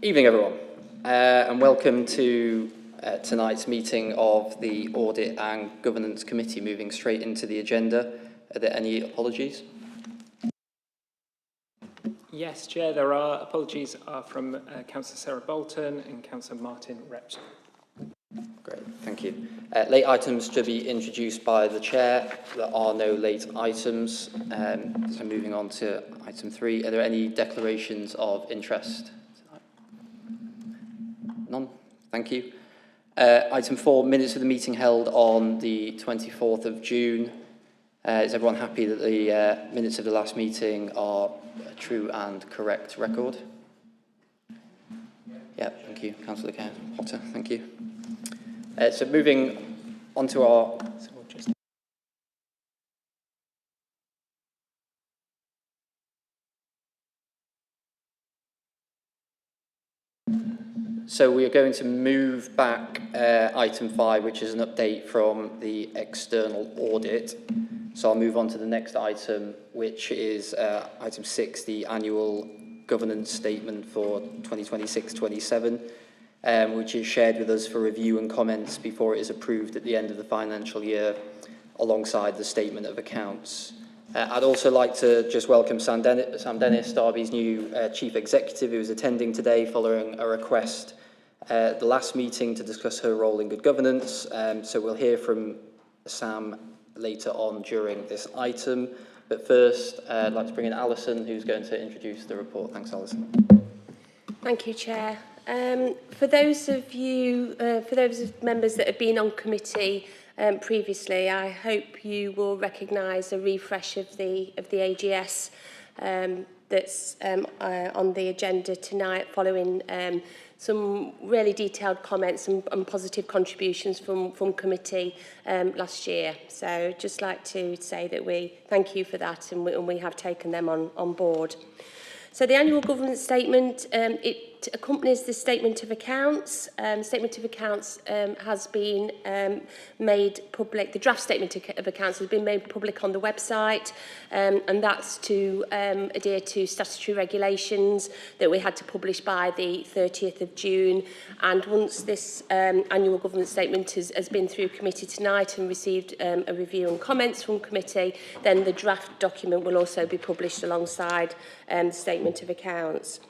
Evening, everyone, and welcome to tonight's meeting of the Audit and Governance Committee. Moving straight into the agenda, are there any apologies? Yes, Chair, there are. Apologies are from Councillor Sarah Bolton and Councillor Martin Repton. Great, thank you. Late items to be introduced by the Chair. There are no late items. So moving on to item 3, are there any declarations of interest tonight? None? Thank you. Item 4, minutes of the meeting held on the 24th of June. Is everyone happy that the minutes of the last meeting are a true and correct record? Yeah, thank you. Councillor Potter, thank you. So moving on to our... So we are going to move back item 5, which is an update from the external audit. So I'll move on to the next item, which is item 6, the annual governance statement for 2026-27, which is shared with us for review and comments before it is approved at the end of the financial year, alongside the statement of accounts. I'd also like to just welcome Sam Dennis, Derby's new Chief Executive, who is attending today following a request at the last meeting to discuss her role in good governance. So we'll hear from Sam later on during this item. But first, I'd like to bring in Alison, who's going to introduce the report. Thanks, Alison. Thank you, Chair. For those members that have been on committee previously, I hope you will recognise a refresh of the AGS that's on the agenda tonight, following some really detailed comments and positive contributions from committee last year. So just like to say that we thank you for that, and we have taken them on board. So the annual governance statement, it accompanies the statement of accounts. Statement of accounts has been made public. The draft statement of accounts has been made public on the website, and that's to adhere to statutory regulations that we had to publish by the 30th of June. And once this annual governance statement has been through committee tonight and received a review and comments from committee, then the draft document will also be published alongside the statement of accounts.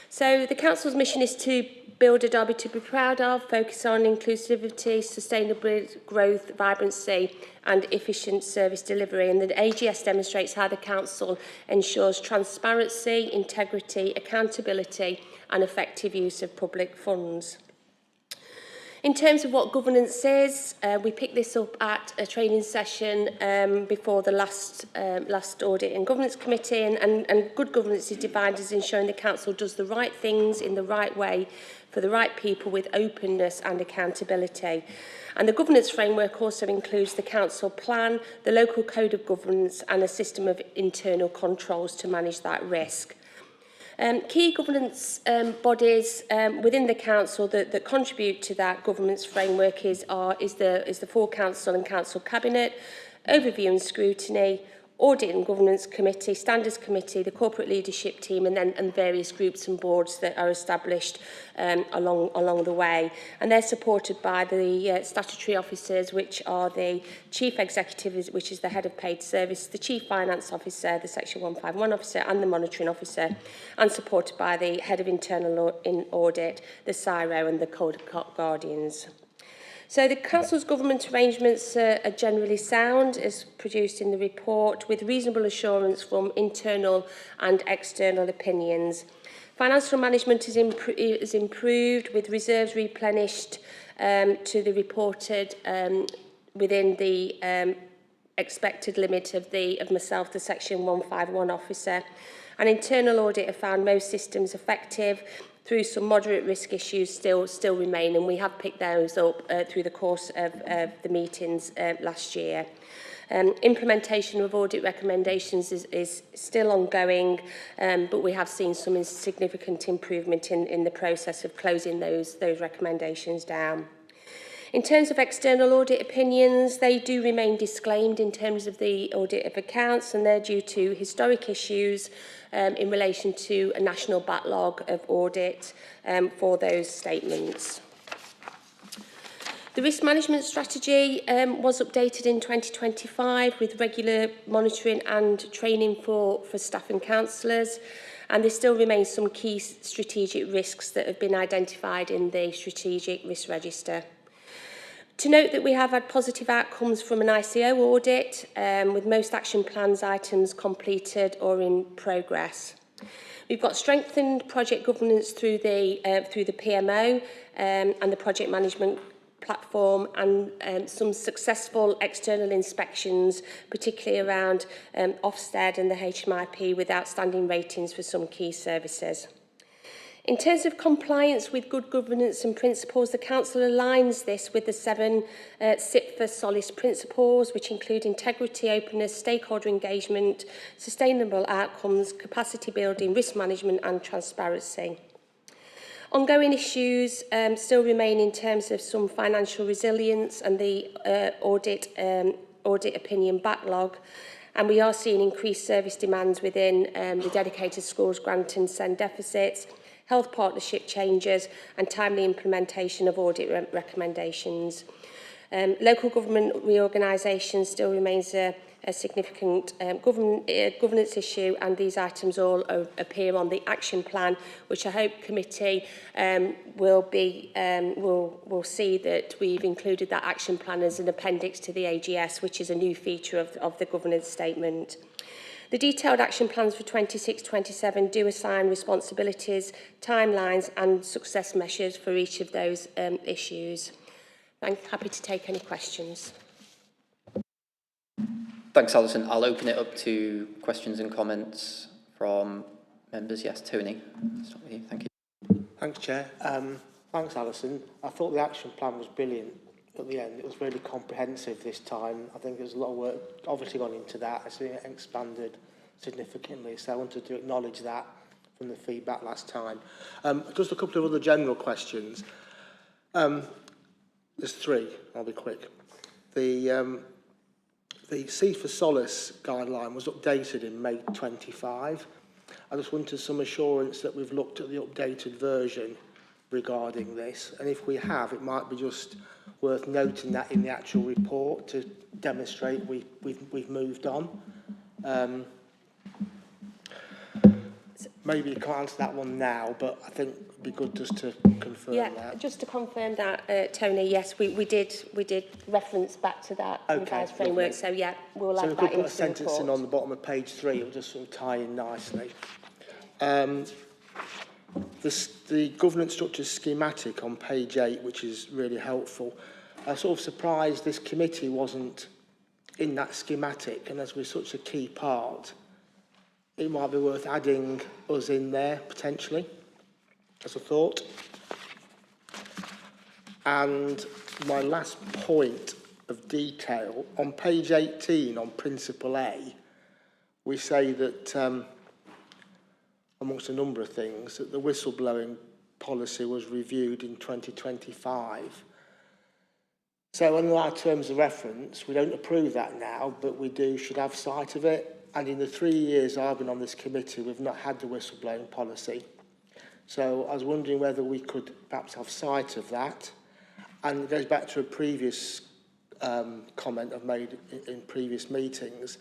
So the Council's mission is to build a Derby to be proud of, focus on inclusivity, sustainable growth, vibrancy and efficient service delivery. And the AGS demonstrates how the Council ensures transparency, integrity, accountability and effective use of public funds. In terms of what governance is, we picked this up at a training session before the last Audit and Governance Committee, and good governance is defined as ensuring the Council does the right things in the right way for the right people with openness and accountability. And the governance framework also includes the Council plan, the local code of governance and a system of internal controls to manage that risk. Key governance bodies within the Council that contribute to that governance framework is the full Council and Council Cabinet, Overview and Scrutiny, Audit and Governance Committee, Standards Committee, the Corporate Leadership Team, and various groups and boards that are established along the way. And they're supported by the statutory officers, which are the Chief Executive, which is the Head of Paid Service, the Chief Finance Officer, the Section 151 Officer, and the Monitoring Officer, and supported by the Head of Internal Audit, the CIRO, and the Code of Guardians. So the Council's government arrangements are generally sound, as produced in the report, with reasonable assurance from internal and external opinions. Financial management is improved, with reserves replenished to the reported within the expected limit of myself, the Section 151 Officer. An internal audit have found most systems effective, through some moderate risk issues still remain, and we have picked those up through the course of the meetings last year. Implementation of audit recommendations is still ongoing, but we have seen some significant improvement in the process of closing those recommendations down. In terms of external audit opinions, they do remain disclaimed in terms of the audit of accounts, and they're due to historic issues in relation to a national backlog of audit for those statements. The risk management strategy was updated in 2025 with regular monitoring and training for staff and counsellors, and there still remains some key strategic risks that have been identified in the strategic risk register. To note that we have had positive outcomes from an ICO audit, with most action plans items completed or in progress. We've got strengthened project governance through the PMO and the project management platform, and some successful external inspections, particularly around Ofsted and the HMIP, with outstanding ratings for some key services. In terms of compliance with good governance and principles, the Council aligns this with the 7 SIP for Solace principles, which include integrity, openness, stakeholder engagement, sustainable outcomes, capacity building, risk management and transparency. Ongoing issues still remain in terms of some financial resilience and the audit opinion backlog, and we are seeing increased service demands within the dedicated schools grant and send deficits, health partnership changes and timely implementation of audit recommendations. Local government reorganisation still remains a significant governance issue, and these items all appear on the action plan, which I hope committee will see that we've included that action plan as an appendix to the AGS, which is a new feature of the governance statement. The detailed action plans for 26-27 do assign responsibilities, timelines and success measures for each of those issues. I'm happy to take any questions. Thanks, Alison. I'll open it up to questions and comments from members. Yes, Tony, I'll start with you. Thank you. Thanks, Chair. Thanks, Alison. I thought the action plan was brilliant at the end. It was really comprehensive this time. I think there's a lot of work obviously gone into that. I see it expanded significantly, so I wanted to acknowledge that from the feedback last time. Just a couple of other general questions. There's 3, I'll be quick. The C for Solace guideline was updated in May 25. I just wanted some assurance that we've looked at the updated version regarding this, and if we have, it might be just worth noting that in the actual report to demonstrate we've moved on. Maybe you can't answer that one now, but I think it'd be good just to confirm that. Yeah, just to confirm that, Tony, yes, we did reference back to that revised framework, so yeah, we'll add that into the report. So we could put a sentence in on the bottom of page 3, it'll just sort of tie in nicely. The governance structure schematic on page 8, which is really helpful. I'm sort of surprised this committee wasn't in that schematic, and as we're such a key part, it might be worth adding us in there, potentially, as a thought. And my last point of detail, on page 18, on Principle A, we say that, amongst a number of things, that the whistleblowing policy was reviewed in 2025. So under our terms of reference, we don't approve that now, but we should have sight of it. And in the 3 years I've been on this committee, we've not had the whistleblowing policy. So I was wondering whether we could perhaps have sight of that. And it goes back to a previous comment I've made in previous meetings,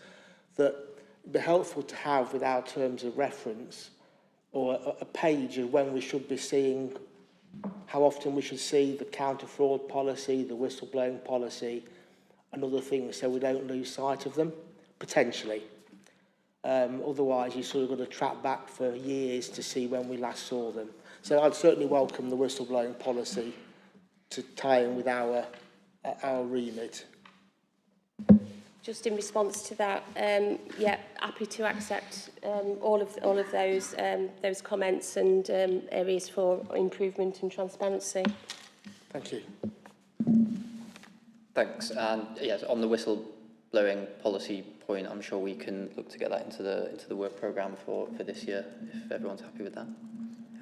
that it'd be helpful to have with our terms of reference, or a page of when we should be seeing, how often we should see the counter-fraud policy, the whistleblowing policy, and other things, so we don't lose sight of them, potentially. Otherwise, you sort of got to track back for years to see when we last saw them. So I'd certainly welcome the whistleblowing policy to tie in with our remit. Just in response to that, yeah, happy to accept all of those comments and areas for improvement and transparency. Thank you. Thanks. And yes, on the whistleblowing policy point, I'm sure we can look to get that into the work programme for this year, if everyone's happy with that.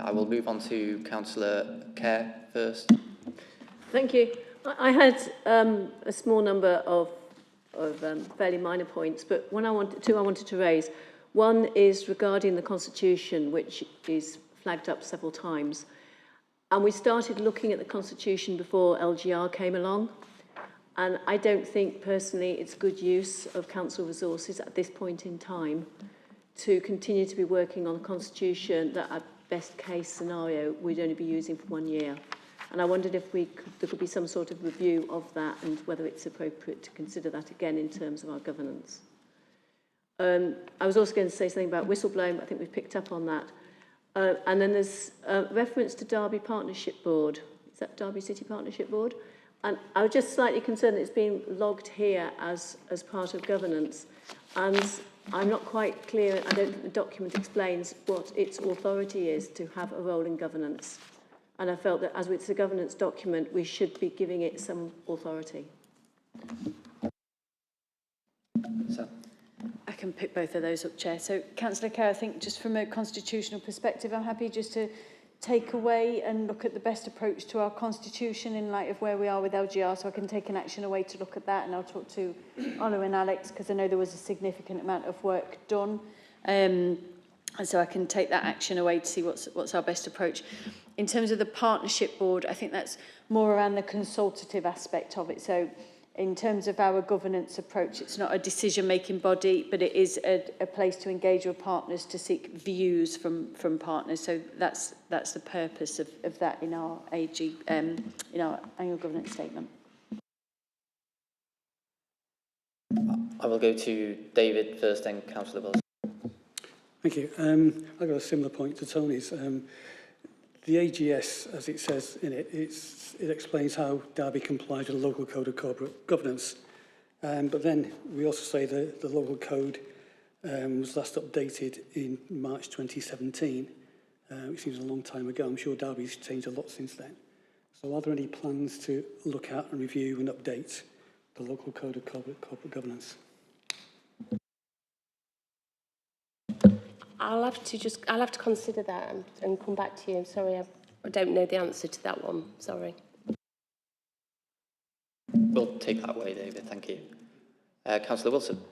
I will move on to Councillor Kerr first. Thank you. I had a small number of fairly minor points, but I wanted to raise. One is regarding the Constitution, which is flagged up several times. And we started looking at the Constitution before LGR came along. And I don't think, personally, it's good use of council resources at this point in time to continue to be working on a Constitution that, at best case scenario, we'd only be using for 1 year. And I wondered if there could be some sort of review of that and whether it's appropriate to consider that again in terms of our governance. I was also going to say something about whistleblowing, but I think we've picked up on that. And then there's reference to Derby Partnership Board. Is that Derby City Partnership Board? And I was just slightly concerned that it's being logged here as part of governance. And I'm not quite clear, I don't think the document explains what its authority is to have a role in governance. And I felt that as it's a governance document, we should be giving it some authority. So. I can pick both of those up, Chair. So, Councillor Kerr, I think just from a constitutional perspective, I'm happy just to take away and look at the best approach to our constitution in light of where we are with LGR, so I can take an action away to look at that, and I'll talk to Olu and Alex, because I know there was a significant amount of work done. And so I can take that action away to see what's our best approach. In terms of the partnership board, I think that's more around the consultative aspect of it. So in terms of our governance approach, it's not a decision-making body, but it is a place to engage with partners to seek views from partners. So that's the purpose of that in our AG, in our annual governance statement. I will go to David first, then Councillor Wilson. Thank you. I've got a similar point to Tony's. The AGS, as it says in it, it explains how Derby complies with the local code of corporate governance. But then we also say that the local code was last updated in March 2017, which seems a long time ago. I'm sure Derby's changed a lot since then. So are there any plans to look at and review and update the local code of corporate governance? I'll have to consider that and come back to you. I'm sorry, I don't know the answer to that one. Sorry. We'll take that away, David. Thank you. Councillor Wilson.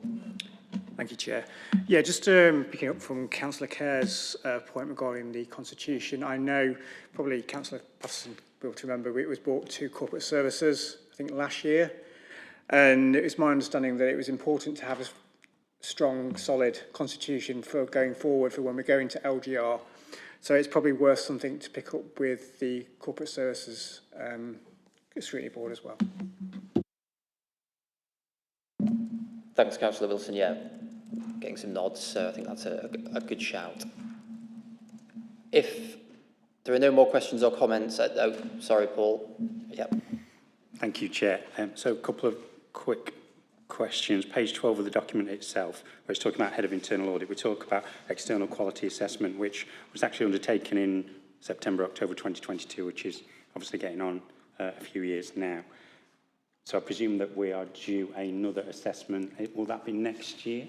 Thank you, Chair. Yeah, just picking up from Councillor Kerr's point regarding the Constitution, I know probably Councillor Patterson will remember it was brought to corporate services, I think, last year. And it was my understanding that it was important to have a strong, solid constitution for going forward for when we go into LGR. So it's probably worth something to pick up with the corporate services scrutiny board as well. Thanks, Councillor Wilson. Yeah, getting some nods, so I think that's a good shout. If there are no more questions or comments, oh, sorry, Paul. Yep. Thank you, Chair. So a couple of quick questions. Page 12 of the document itself, where it's talking about head of internal audit, we talk about external quality assessment, which was actually undertaken in September, October 2022, which is obviously getting on a few years now. So I presume that we are due another assessment. Will that be next year?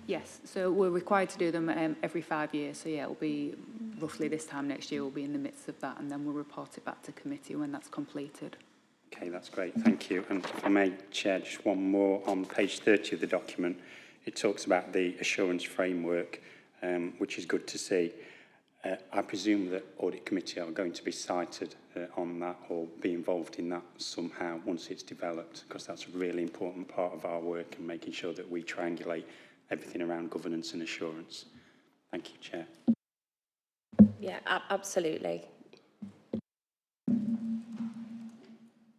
Yes, so we're required to do them every 5 years. So yeah, it'll be roughly this time next year. We'll be in the midst of that, and then we'll report it back to committee when that's completed. Okay, that's great, thank you. And if I may, Chair, just one more. On page 30 of the document, it talks about the assurance framework, which is good to see. I presume that Audit Committee are going to be cited on that or be involved in that somehow once it's developed, because that's a really important part of our work and making sure that we triangulate everything around governance and assurance. Thank you, Chair. Yeah, absolutely.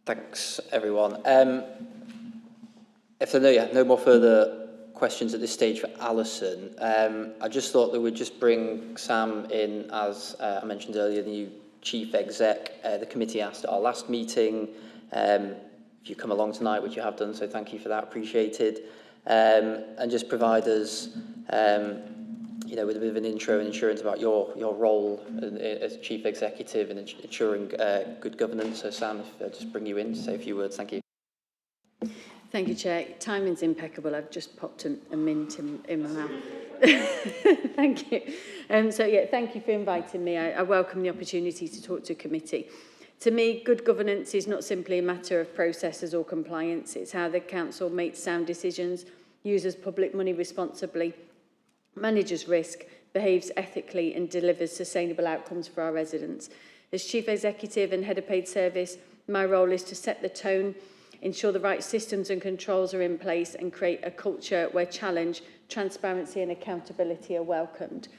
Thanks, everyone. If there are no more further questions at this stage for Alison, I just thought that we'd just bring Sam in, as I mentioned earlier, the new Chief Exec. The committee asked at our last meeting if you come along tonight, which you have done, so thank you for that, appreciated. And just provide us with a bit of an intro and assurance about your role as Chief Executive and ensuring good governance. So Sam, if I just bring you in to say a few words, thank you. Thank you, Chair. Timing's impeccable. I've just popped a mint in my mouth. Thank you. So, yeah, thank you for inviting me. I welcome the opportunity to talk to a committee. To me, good governance is not simply a matter of processes or compliance. It's how the council makes sound decisions, uses public money responsibly, manages risk, behaves ethically and delivers sustainable outcomes for our residents. As Chief Executive and Head of Paid Service, my role is to set the tone, ensure the right systems and controls are in place and create a culture where challenge, transparency and accountability are welcomed.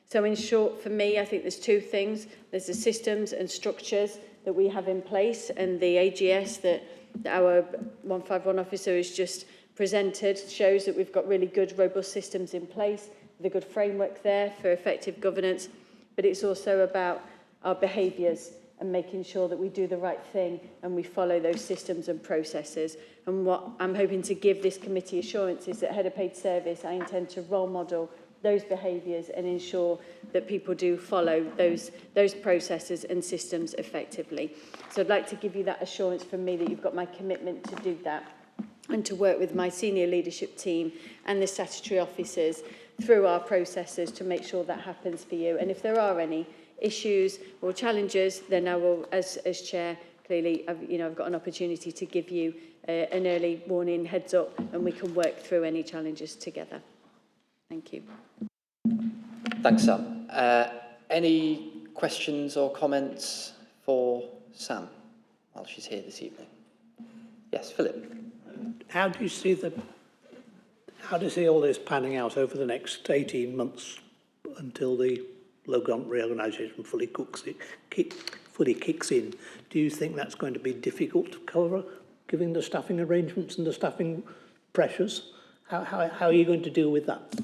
So in short, for me, I think there's two things. There's the systems and structures that we have in place, and the AGS that our 151 officer has just presented shows that we've got really good, robust systems in place, with a good framework there for effective governance, but it's also about our behaviours and making sure that we do the right thing and we follow those systems and processes. And what I'm hoping to give this committee assurance is that Head of Paid Service, I intend to role model those behaviours and ensure that people do follow those processes and systems effectively. So I'd like to give you that assurance from me that you've got my commitment to do that and to work with my senior leadership team and the statutory officers through our processes to make sure that happens for you. And if there are any issues or challenges, then I will, as chair, clearly, I've got an opportunity to give you an early warning heads up, and we can work through any challenges together. Thank you. Thanks, Sam. Any questions or comments for Sam while she's here this evening? Yes, Philip. How do you see all this panning out over the next 18 months until the local reorganisation fully kicks in? Do you think that's going to be difficult to cover, given the staffing arrangements and the staffing pressures? How are you going to deal with that?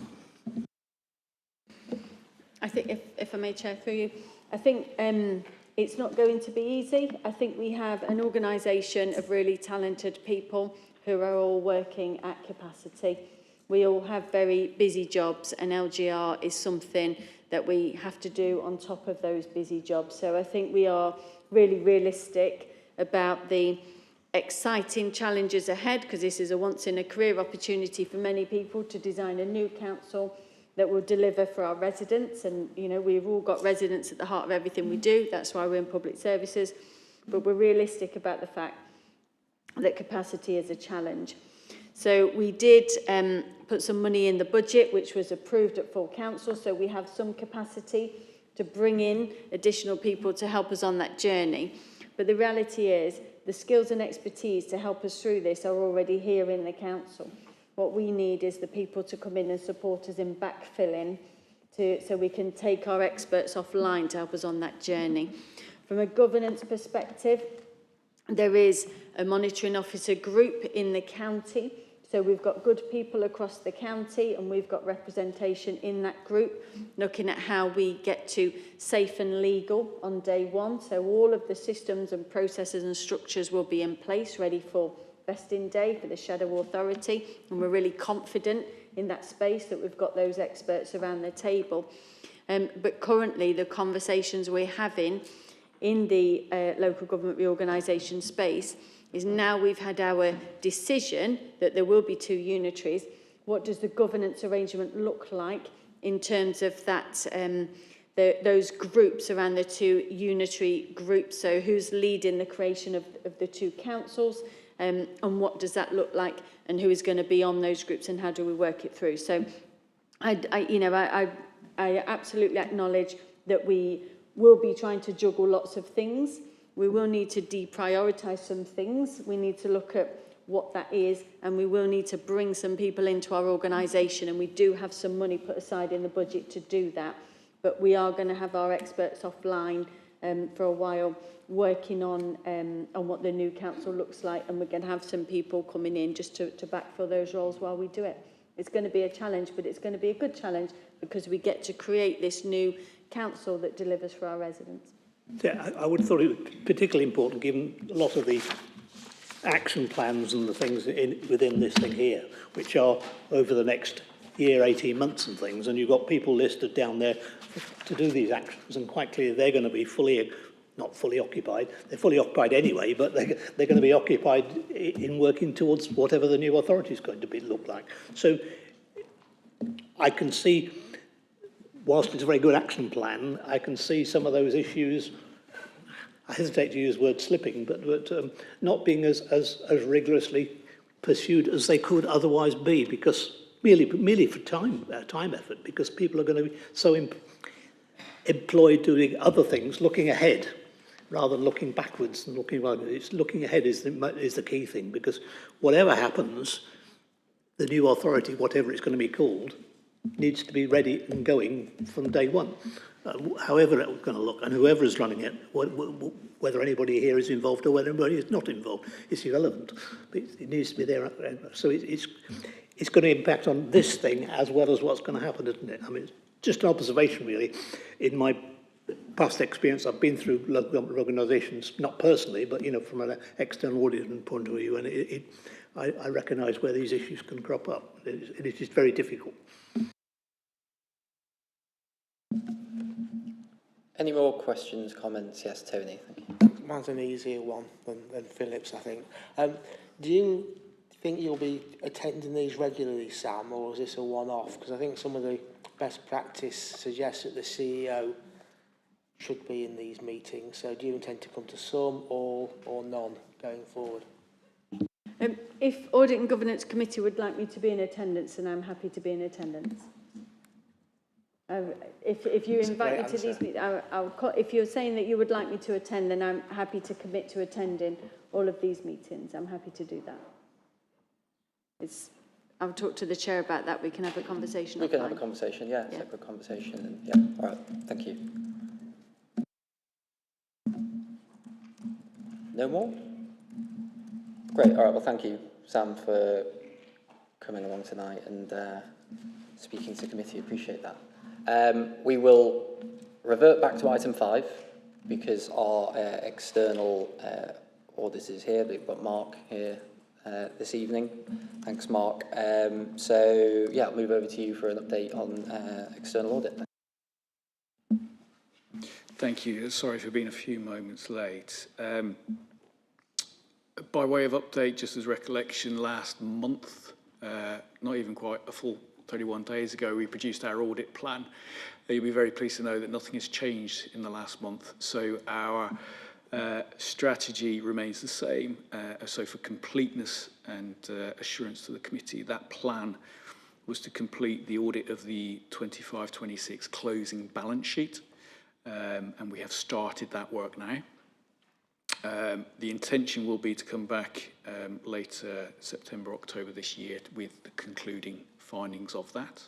I think, if I may, Chair, through you, I think it's not going to be easy. I think we have an organisation of really talented people who are all working at capacity. We all have very busy jobs, and LGR is something that we have to do on top of those busy jobs. So I think we are really realistic about the exciting challenges ahead, because this is a once-in-a-career opportunity for many people to design a new council that will deliver for our residents. And, we've all got residents at the heart of everything we do. That's why we're in public services. But we're realistic about the fact that capacity is a challenge. So we did put some money in the budget, which was approved at full council. So we have some capacity to bring in additional people to help us on that journey. But the reality is the skills and expertise to help us through this are already here in the council. What we need is the people to come in and support us in backfilling so we can take our experts offline to help us on that journey. From a governance perspective, there is a monitoring officer group in the county. So we've got good people across the county, and we've got representation in that group, looking at how we get to safe and legal on day one. So all of the systems and processes and structures will be in place, ready for vesting day for the Shadow Authority. And we're really confident in that space that we've got those experts around the table. But currently, the conversations we're having in the local government reorganisation space is, now we've had our decision that there will be 2 unitaries, what does the governance arrangement look like in terms of that, those groups around the 2 unitary groups? So who's leading the creation of the 2 councils, and what does that look like, and who is going to be on those groups, and how do we work it through? So I absolutely acknowledge that we will be trying to juggle lots of things. We will need to deprioritise some things. We need to look at what that is, and we will need to bring some people into our organisation, and we do have some money put aside in the budget to do that. But we are going to have our experts offline for a while, working on what the new council looks like, and we're going to have some people coming in just to backfill those roles while we do it. It's going to be a challenge, but it's going to be a good challenge because we get to create this new council that delivers for our residents. Yeah, I would have thought it was particularly important, given a lot of the action plans and the things within this thing here, which are over the next year, 18 months and things, and you've got people listed down there to do these actions, and quite clearly they're going to be not fully occupied. They're fully occupied anyway, but they're going to be occupied in working towards whatever the new authority is going to look like. So I can see, whilst it's a very good action plan, I can see some of those issues I hesitate to use the word slipping, but not being as rigorously pursued as they could otherwise be, because merely for time effort, because people are going to be so employed doing other things, looking ahead, rather than looking backwards and looking right. It's looking ahead is the key thing, because whatever happens, the new authority, whatever it's going to be called, needs to be ready and going from day one. However it's going to look, and whoever is running it, whether anybody here is involved or whether anybody is not involved, it's irrelevant. But it needs to be there. So it's going to impact on this thing as well as what's going to happen, isn't it? I mean, it's just an observation, really. In my past experience, I've been through local government organisations, not personally, but from an external auditing point of view, and I recognise where these issues can crop up. It is very difficult. Any more questions, comments? Yes, Tony, thank you. Mine's an easier one than Philip's, I think. Do you think you'll be attending these regularly, Sam, or is this a one-off? Because I think some of the best practice suggests that the CEO should be in these meetings. So do you intend to come to some, all, or none going forward? If Audit and Governance Committee would like me to be in attendance, then I'm happy to be in attendance. If you invite me to these meetings, if you're saying that you would like me to attend, then I'm happy to commit to attending all of these meetings. I'm happy to do that. I'll talk to the chair about that. We can have a conversation. We can have a conversation, yeah, separate conversation. And, yeah, all right, thank you. No more? Great, all right, well, thank you, Sam, for coming along tonight and speaking to committee. Appreciate that. We will revert back to item 5 because our external audit is here. We've got Mark here this evening. Thanks, Mark. So, yeah, I'll move over to you for an update on external audit. Thank you. Sorry for being a few moments late. By way of update, just as recollection, last month, not even quite a full 31 days ago, we produced our audit plan. You'll be very pleased to know that nothing has changed in the last month. So our strategy remains the same. So for completeness and assurance to the committee, that plan was to complete the audit of the 25-26 closing balance sheet. And we have started that work now. The intention will be to come back later September, October this year with the concluding findings of that.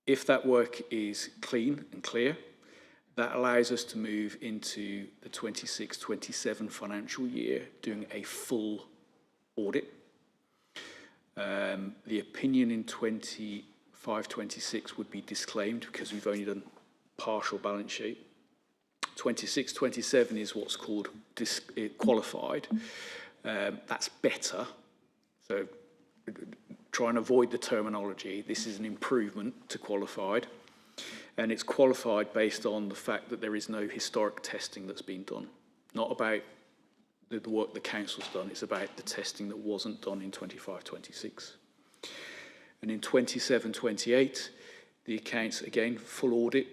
If that work is clean and clear, that allows us to move into the 26-27 financial year doing a full audit. The opinion in 25-26 would be disclaimed because we've only done partial balance sheet. 26-27 is what's called qualified. That's better. So try and avoid the terminology. This is an improvement to qualified. And it's qualified based on the fact that there is no historic testing that's been done. Not about the work the council's done, it's about the testing that wasn't done in 25-26. And in 27-28, the accounts, again, full audit.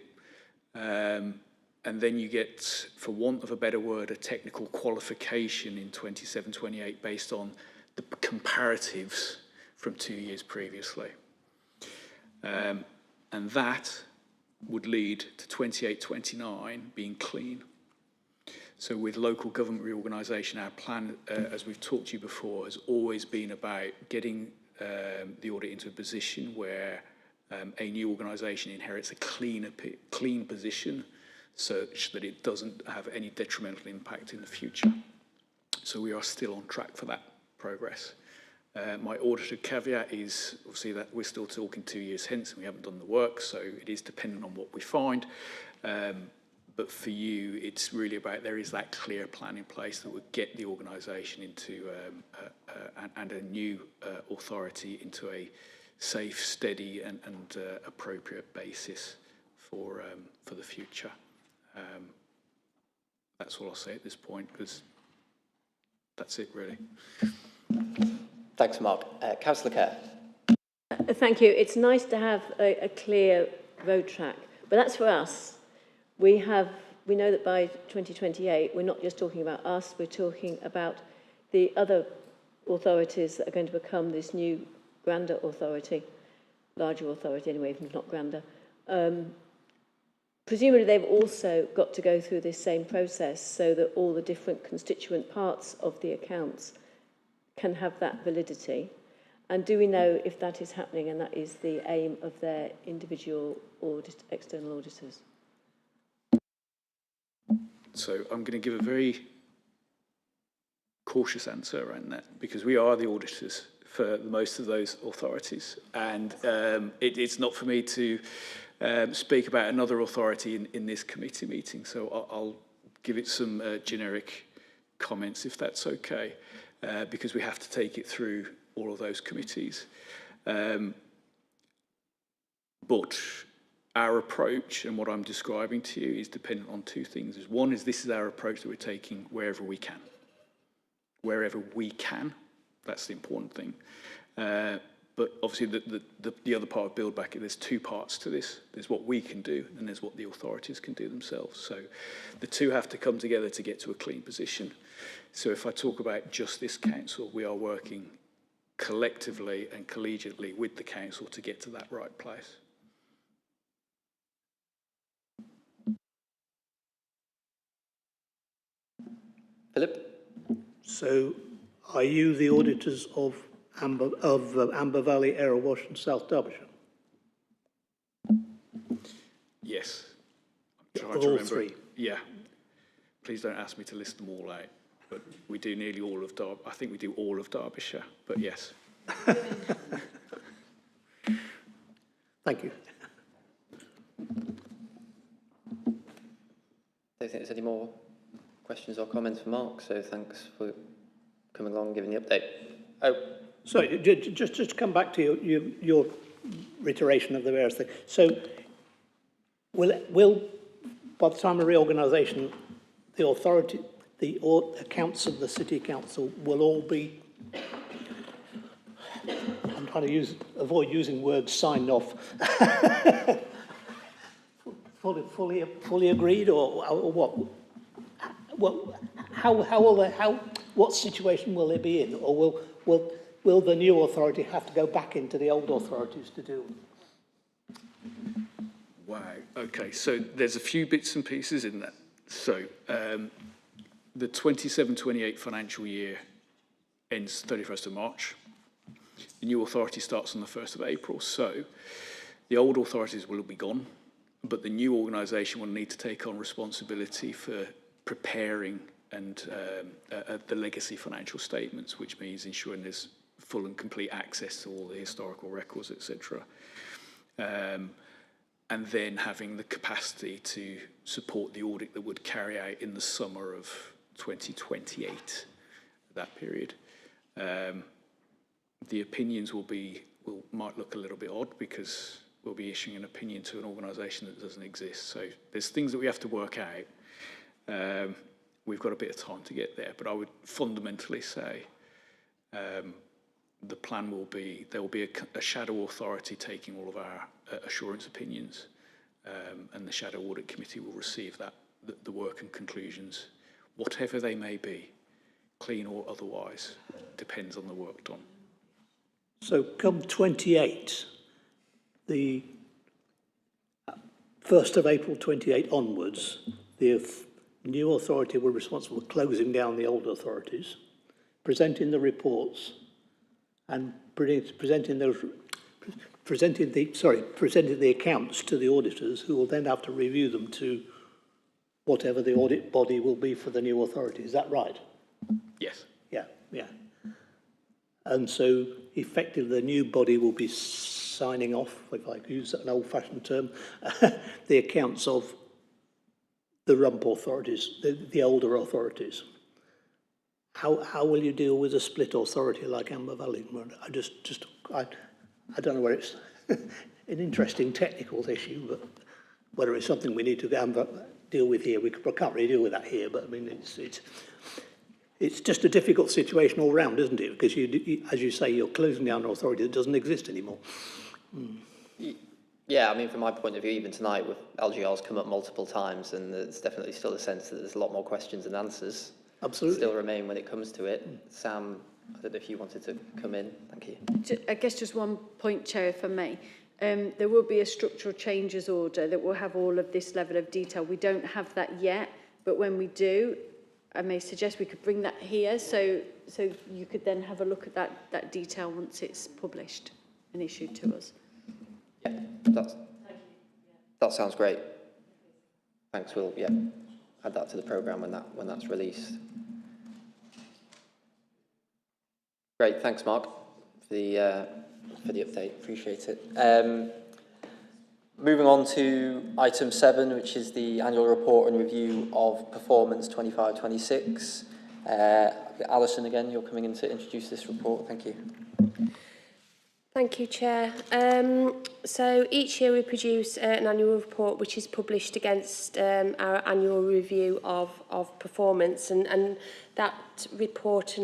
And then you get, for want of a better word, a technical qualification in 27-28 based on the comparatives from 2 years previously. And that would lead to 28-29 being clean. So with local government reorganisation, our plan, as we've talked to you before, has always been about getting the audit into a position where a new organisation inherits a clean position such that it doesn't have any detrimental impact in the future. So we are still on track for that progress. My audited caveat is obviously that we're still talking 2 years hence and we haven't done the work, so it is dependent on what we find. But for you, it's really about there is that clear plan in place that would get the organisation into and a new authority into a safe, steady and appropriate basis for the future. That's all I'll say at this point, because that's it, really. Thanks, Mark. Councillor Kerr. Thank you. It's nice to have a clear road track, but that's for us. We have we know that by 2028, we're not just talking about us, we're talking about the other authorities that are going to become this new grander authority, larger authority anyway, even if not grander. Presumably they've also got to go through this same process so that all the different constituent parts of the accounts can have that validity. And do we know if that is happening and that is the aim of their individual external auditors? So I'm going to give a very cautious answer around that, because we are the auditors for most of those authorities. And it's not for me to speak about another authority in this committee meeting. So I'll give it some generic comments, if that's okay, because we have to take it through all of those committees. But our approach and what I'm describing to you is dependent on two things. One is this is our approach that we're taking wherever we can. Wherever we can, that's the important thing. But obviously the other part of Build Back, there's two parts to this. There's what we can do and there's what the authorities can do themselves. So the two have to come together to get to a clean position. So if I talk about just this council, we are working collectively and collegiately with the council to get to that right place. Philip? So are you the auditors of Amber Valley, Erewash and South Derbyshire? Yes. I'm trying Of to all remember. three? Yeah. Please don't ask me to list them all out. But we do nearly all of Derbyshire. I think we do all of Derbyshire, but yes. Thank you. Don't think there's any more questions or comments for Mark, so thanks for coming along and giving the update. Oh. Sorry, just to come back to your reiteration of the various things. So will by the time of reorganisation, the authority, the accounts of the City Council will all be, I'm trying to avoid using words signed off, fully agreed, or what? What situation will they be in, or will the new authority have to go back into the old authorities to do? Wow. Okay. So there's a few bits and pieces in that. So the 27-28 financial year ends 31st of March. The new authority starts on the 1st of April. So the old authorities will be gone, but the new organisation will need to take on responsibility for preparing and the legacy financial statements, which means ensuring there's full and complete access to all the historical records, etc. And then having the capacity to support the audit that would carry out in the summer of 2028, that period. The opinions might look a little bit odd because we'll be issuing an opinion to an organisation that doesn't exist. So there's things that we have to work out. We've got a bit of time to get there, but I would fundamentally say the plan will be, there will be a shadow authority taking all of our assurance opinions, and the shadow audit committee will receive the work and conclusions, whatever they may be, clean or otherwise, depends on the work done. So come 28, the 1st of April 28 onwards, the new authority were responsible for closing down the old authorities, presenting the reports, and presenting the accounts to the auditors, who will then have to review them to whatever the audit body will be for the new authority. Is that right? Yes. Yeah. And so effectively the new body will be signing off, if I use an old-fashioned term, the accounts of the rump authorities, the older authorities. How will you deal with a split authority like Amber Valley? I don't know where it's an interesting technical issue, but whether it's something we need to deal with here, we can't really deal with that here. But I mean, it's just a difficult situation all round, isn't it? Because as you say, you're closing down an authority that doesn't exist anymore. Yeah, I mean, from my point of view, even tonight with LGR's come up multiple times, and there's definitely still a sense that there's a lot more questions than answers Absolutely. still remain when it comes to it. Sam, I don't know if you wanted to come in. Thank you. I guess just one point, Chair, if I may. There will be a structural changes order that will have all of this level of detail. We don't have that yet, but when we do, I may suggest we could bring that here so you could then have a look at that detail once it's published and issued to us. Yeah, that sounds great. Thanks, we'll add that to the programme when that's released. Great, thanks, Mark, for the update. Appreciate it. Moving on to item 7, which is the annual report and review of performance 25-26. Alison, again, you're coming in to introduce this report. Thank you. Thank you, Chair. So each year we produce an annual report which is published against our annual review of performance, and that report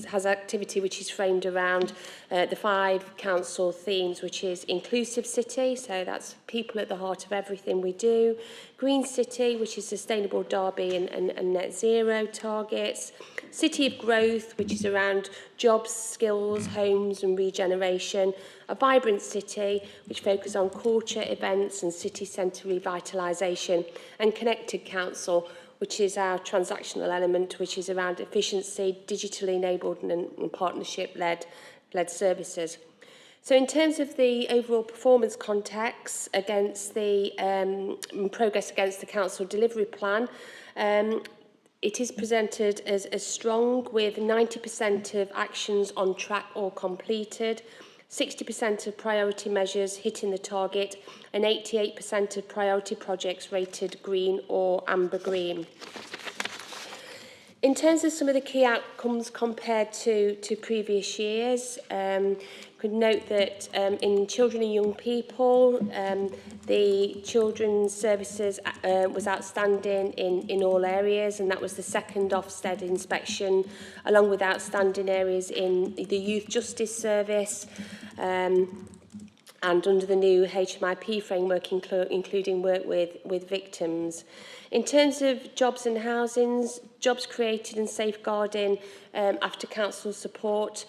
has activity which is framed around the 5 council themes, which is inclusive city, so that's people at the heart of everything we do; green city, which is sustainable Derby and net zero targets; city of growth, which is around jobs, skills, homes and regeneration; a vibrant city, which focuses on culture, events and city centre revitalisation; and connected council, which is our transactional element, which is around efficiency, digitally enabled and partnership-led services. So in terms of the overall performance context against the progress against the council delivery plan, it is presented as strong, with 90% of actions on track or completed, 60% of priority measures hitting the target, and 88% of priority projects rated green or amber green. In terms of some of the key outcomes compared to previous years, could note that in children and young people, the children's services was outstanding in all areas, and that was the second Ofsted inspection, along with outstanding areas in the Youth Justice Service, and under the new HMIP framework, including work with victims. In terms of jobs and housings, jobs created and safeguarding after council support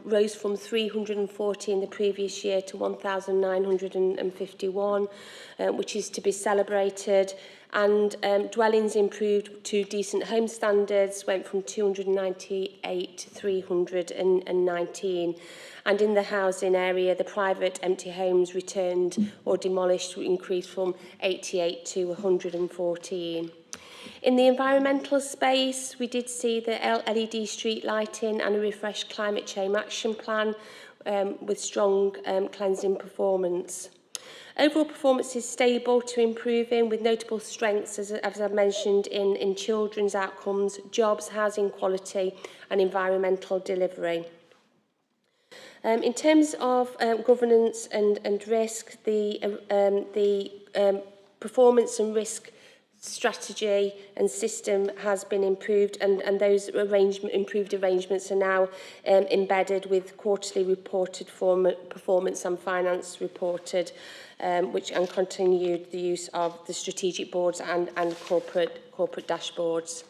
rose from 340 in the previous year to 1,951, which is to be celebrated. And dwellings improved to decent home standards, went from 298 to 319. And in the housing area, the private empty homes returned or demolished increased from 88 to 114. In the environmental space, we did see the LED street lighting and a refreshed climate change action plan with strong cleansing performance. Overall performance is stable to improving, with notable strengths, as I've mentioned, in children's outcomes, jobs, housing quality and environmental delivery. In terms of governance and risk, the performance and risk strategy and system has been improved, and those improved arrangements are now embedded with quarterly reported performance and finance reported, and continued the use of the strategic boards and corporate dashboards.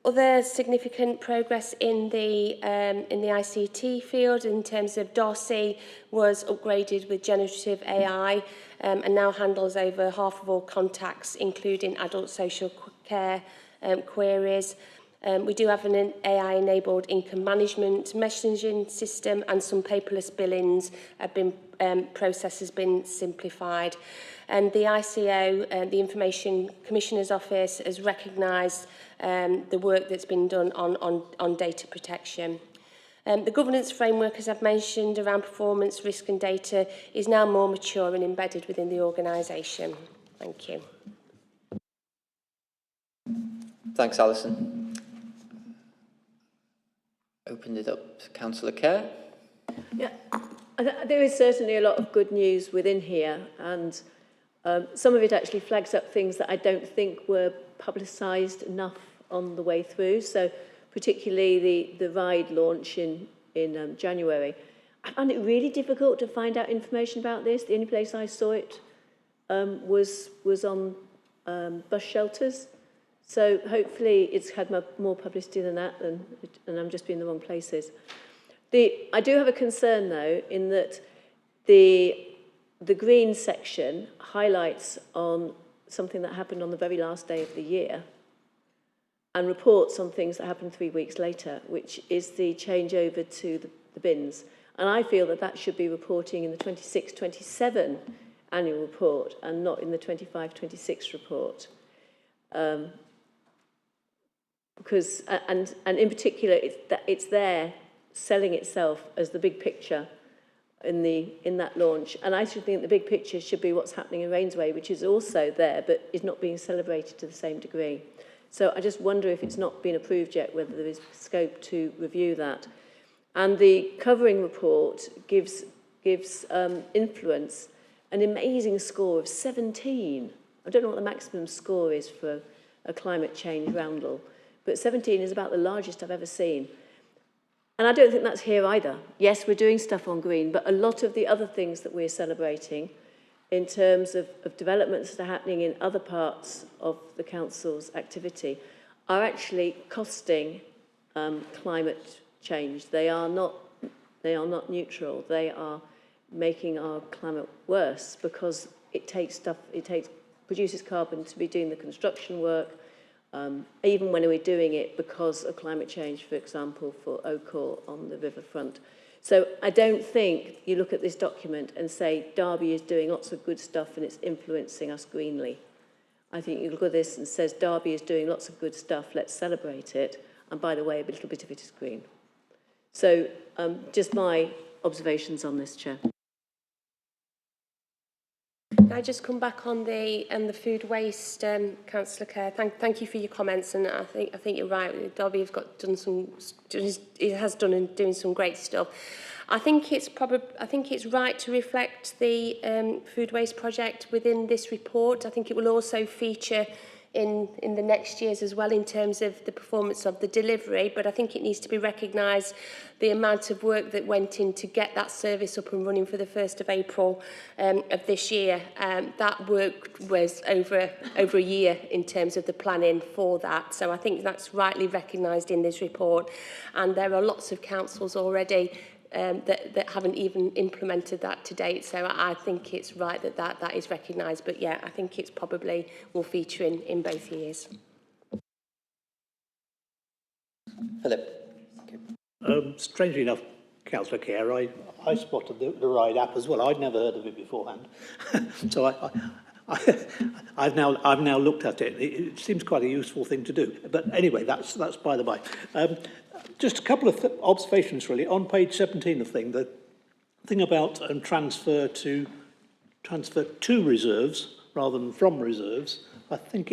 Other significant progress in the ICT field, in terms of Darcy, was upgraded with generative AI and now handles over half of all contacts, including adult social care queries. We do have an AI-enabled income management messaging system, and some paperless billings have been process has been simplified. And the ICO, the Information Commissioner's Office, has recognised the work that's been done on data protection. The governance framework, as I've mentioned, around performance, risk and data is now more mature and embedded within the organisation. Thank you. Thanks, Alison. Open it up to Councillor Kerr. Yeah, there is certainly a lot of good news within here, and some of it actually flags up things that I don't think were publicised enough on the way through. So particularly the RIDE launch in January. I found it really difficult to find out information about this. The only place I saw it was on bus shelters. So hopefully it's had more publicity than that, and I'm just being in the wrong places. I do have a concern, though, in that the green section highlights on something that happened on the very last day of the year and reports on things that happened 3 weeks later, which is the changeover to the bins. And I feel that should be reporting in the 26-27 annual report and not in the 25-26 report. Because, and in particular, it's there selling itself as the big picture in that launch. And I should think the big picture should be what's happening in Rainsway, which is also there, but is not being celebrated to the same degree. So I just wonder if it's not been approved yet, whether there is scope to review that. And the covering report gives influence an amazing score of 17. I don't know what the maximum score is for a climate change roundel, but 17 is about the largest I've ever seen. And I don't think that's here either. Yes, we're doing stuff on green, but a lot of the other things that we're celebrating in terms of developments that are happening in other parts of the council's activity are actually costing climate change. They are not neutral. They are making our climate worse because it produces carbon to be doing the construction work, even when we're doing it because of climate change, for example, for Ochor on the riverfront. So I don't think you look at this document and say Derby is doing lots of good stuff and it's influencing us greenly. I think you look at this and says Derby is doing lots of good stuff, let's celebrate it, and by the way, a little bit of it is green. So just my observations on this, Chair. Can I just come back on the food waste, Councillor Kerr? Thank you for your comments, and I think you're right. Derby has done and doing some great stuff. I think it's right to reflect the food waste project within this report. I think it will also feature in the next years as well in terms of the performance of the delivery, but I think it needs to be recognised the amount of work that went in to get that service up and running for the 1st of April of this year. That work was over a year in terms of the planning for that, so I think that's rightly recognised in this report, and there are lots of councils already that haven't even implemented that to date. So I think it's right that is recognised. But yeah, I think it's probably will feature in both years. Philip. Strangely enough, Councillor Kerr, I spotted the RIDE app as well. I'd never heard of it beforehand. So I've now looked at it. It seems quite a useful thing to do. But anyway, that's by the by. Just a couple of observations, really. On page 17 of the thing about transfer to reserves rather than from reserves, I think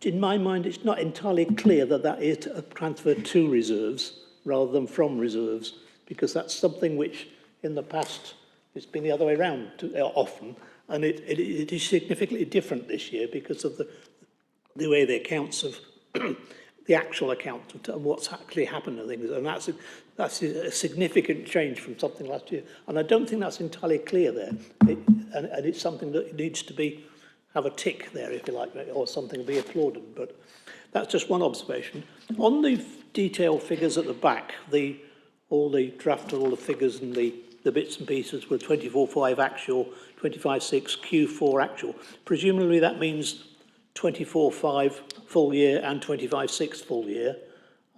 in my mind, it's not entirely clear that is a transfer to reserves rather than from reserves, because that's something which in the past it's been the other way around often, and it is significantly different this year because of the way the accounts of the actual account and what's actually happened and things, and that's a significant change from something last year, and I don't think that's entirely clear there, and it's something that needs to have a tick there, if you like, or something to be applauded. But that's just one observation. On the detailed figures at the back, all the figures and the bits and pieces were 24.5 actual, 25.6 Q4 actual. Presumably that means 24.5 full year and 25.6 full year.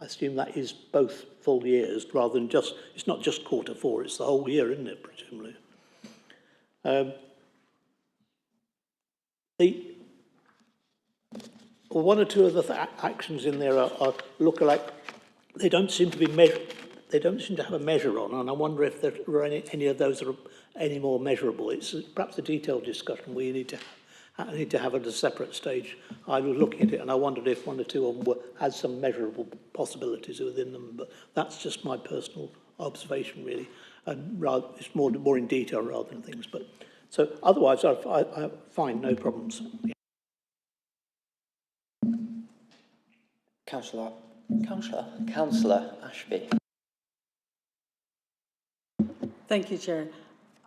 I assume that is both full years rather than it's not just Q4, it's the whole year, isn't it, presumably? One or two of the actions in there are look-alike. They don't seem to be measured. They don't seem to have a measure on, and I wonder if there are any of those that are any more measurable. It's perhaps a detailed discussion we need to have at a separate stage. I was looking at it and I wondered if one or two of them had some measurable possibilities within them, but that's just my personal observation, really, and it's more in detail rather than things. But so otherwise, I find no problems. Councillor Ashby. Thank you, Chair.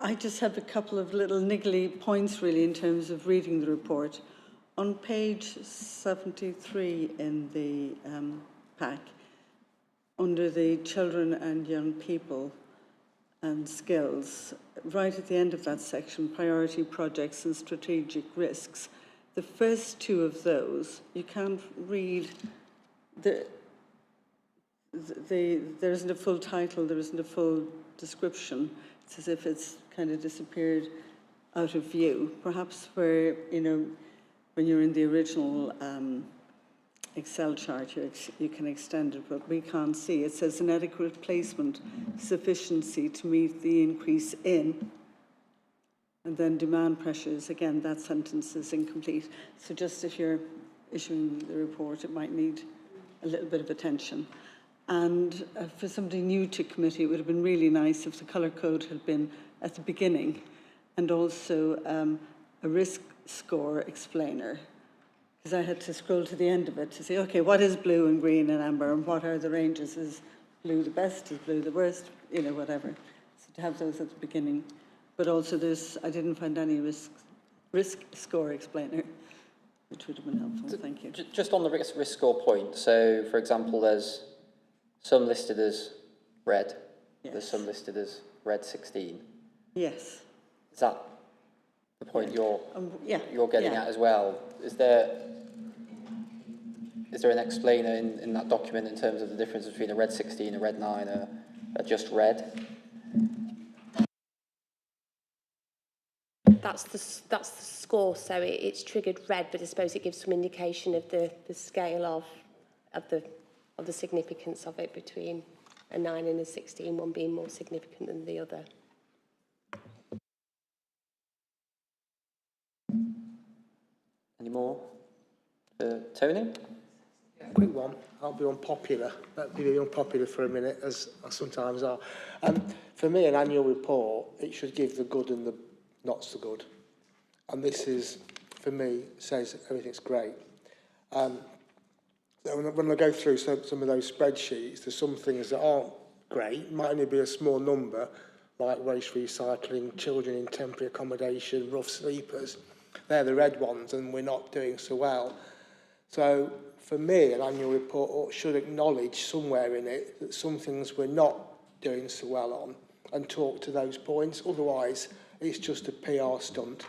I just have a couple of little niggly points, really, in terms of reading the report. On page 73 in the pack, under the children and young people and skills, right at the end of that section, priority projects and strategic risks, the first two of those, you can't read there isn't a full title, there isn't a full description. It's as if it's kind of disappeared out of view. Perhaps where, you know, when you're in the original Excel chart, you can extend it, but we can't see. It says inadequate placement, sufficiency to meet the increase in, and then demand pressures. Again, that sentence is incomplete. So just if you're issuing the report, it might need a little bit of attention. And for somebody new to committee, it would have been really nice if the colour code had been at the beginning, and also a risk score explainer, because I had to scroll to the end of it to say, okay, what is blue and green and amber, and what are the ranges? Is blue the best? Is blue the worst? You know, whatever. So to have those at the beginning. But also I didn't find any risk score explainer, which would have been helpful. Thank you. Just on the risk score point, so for example, there's some listed as red, yes. There's some listed as red 16. Yes. Is that the point you're getting at as well? Is there an explainer in that document in terms of the difference between a red 16, a red 9, a just red? That's the score, so it's triggered red, but I suppose it gives some indication of the scale of the significance of it between a 9 and a 16, one being more significant than the other. Any more? Tony? Quick one. I'll be unpopular. Let me be unpopular for a minute, as I sometimes are. For me, an annual report, it should give the good and the not so good. And this is, for me, says everything's great. When I go through some of those spreadsheets, there's some things that aren't great. Might only be a small number, like waste recycling, children in temporary accommodation, rough sleepers. They're the red ones, and we're not doing so well. So for me, an annual report should acknowledge somewhere in it that some things we're not doing so well on, and talk to those points. Otherwise, it's just a PR stunt.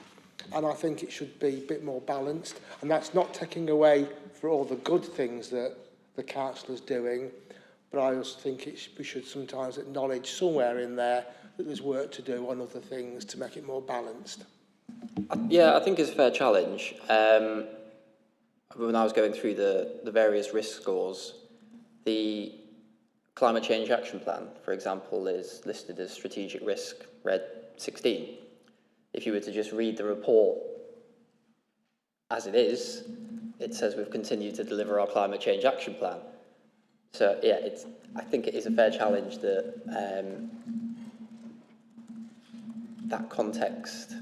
And I think it should be a bit more balanced. And that's not taking away for all the good things that the council is doing, but I also think we should sometimes acknowledge somewhere in there that there's work to do on other things to make it more balanced. Yeah, I think it's a fair challenge. When I was going through the various risk scores, the climate change action plan, for example, is listed as strategic risk red 16. If you were to just read the report as it is, it says we've continued to deliver our climate change action plan. So yeah, I think it is a fair challenge that that context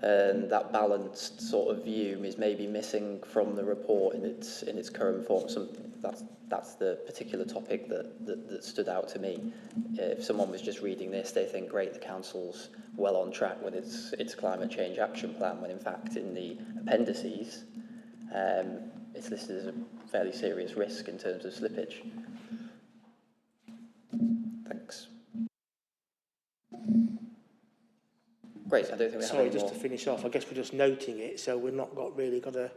and that balanced sort of view is maybe missing from the report in its current form. That's the particular topic that stood out to me. If someone was just reading this, they think, great, the council's well on track with its climate change action plan, when in fact in the appendices it's listed as a fairly serious risk in terms of slippage. Thanks. Great, I don't think we have Sorry, any just more. to finish off, I guess we're just noting it, so we've not really got a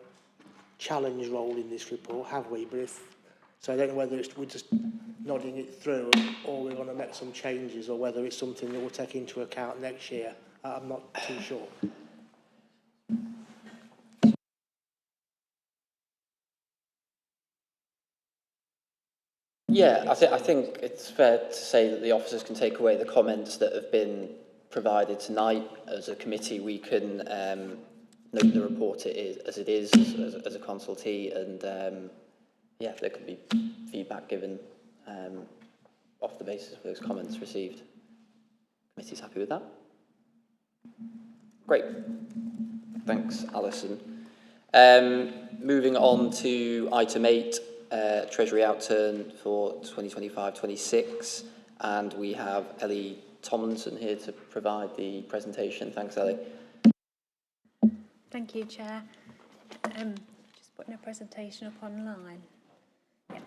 challenge role in this report, have we? But so I don't know whether we're just nodding it through, or we're going to make some changes, or whether it's something that we'll take into account next year. I'm not too sure. Yeah, I think it's fair to say that the officers can take away the comments that have been provided tonight. As a committee, we can note the report as it is, as a consultee, and yeah, there could be feedback given off the basis of those comments received. Committee's happy with that? Great. Thanks, Alison. Moving on to item 8, Treasury outturn for 2025-26, and we have Ellie Tomlinson here to provide the presentation. Thanks, Ellie. Thank you, Chair. Just putting a presentation up online. Yeah.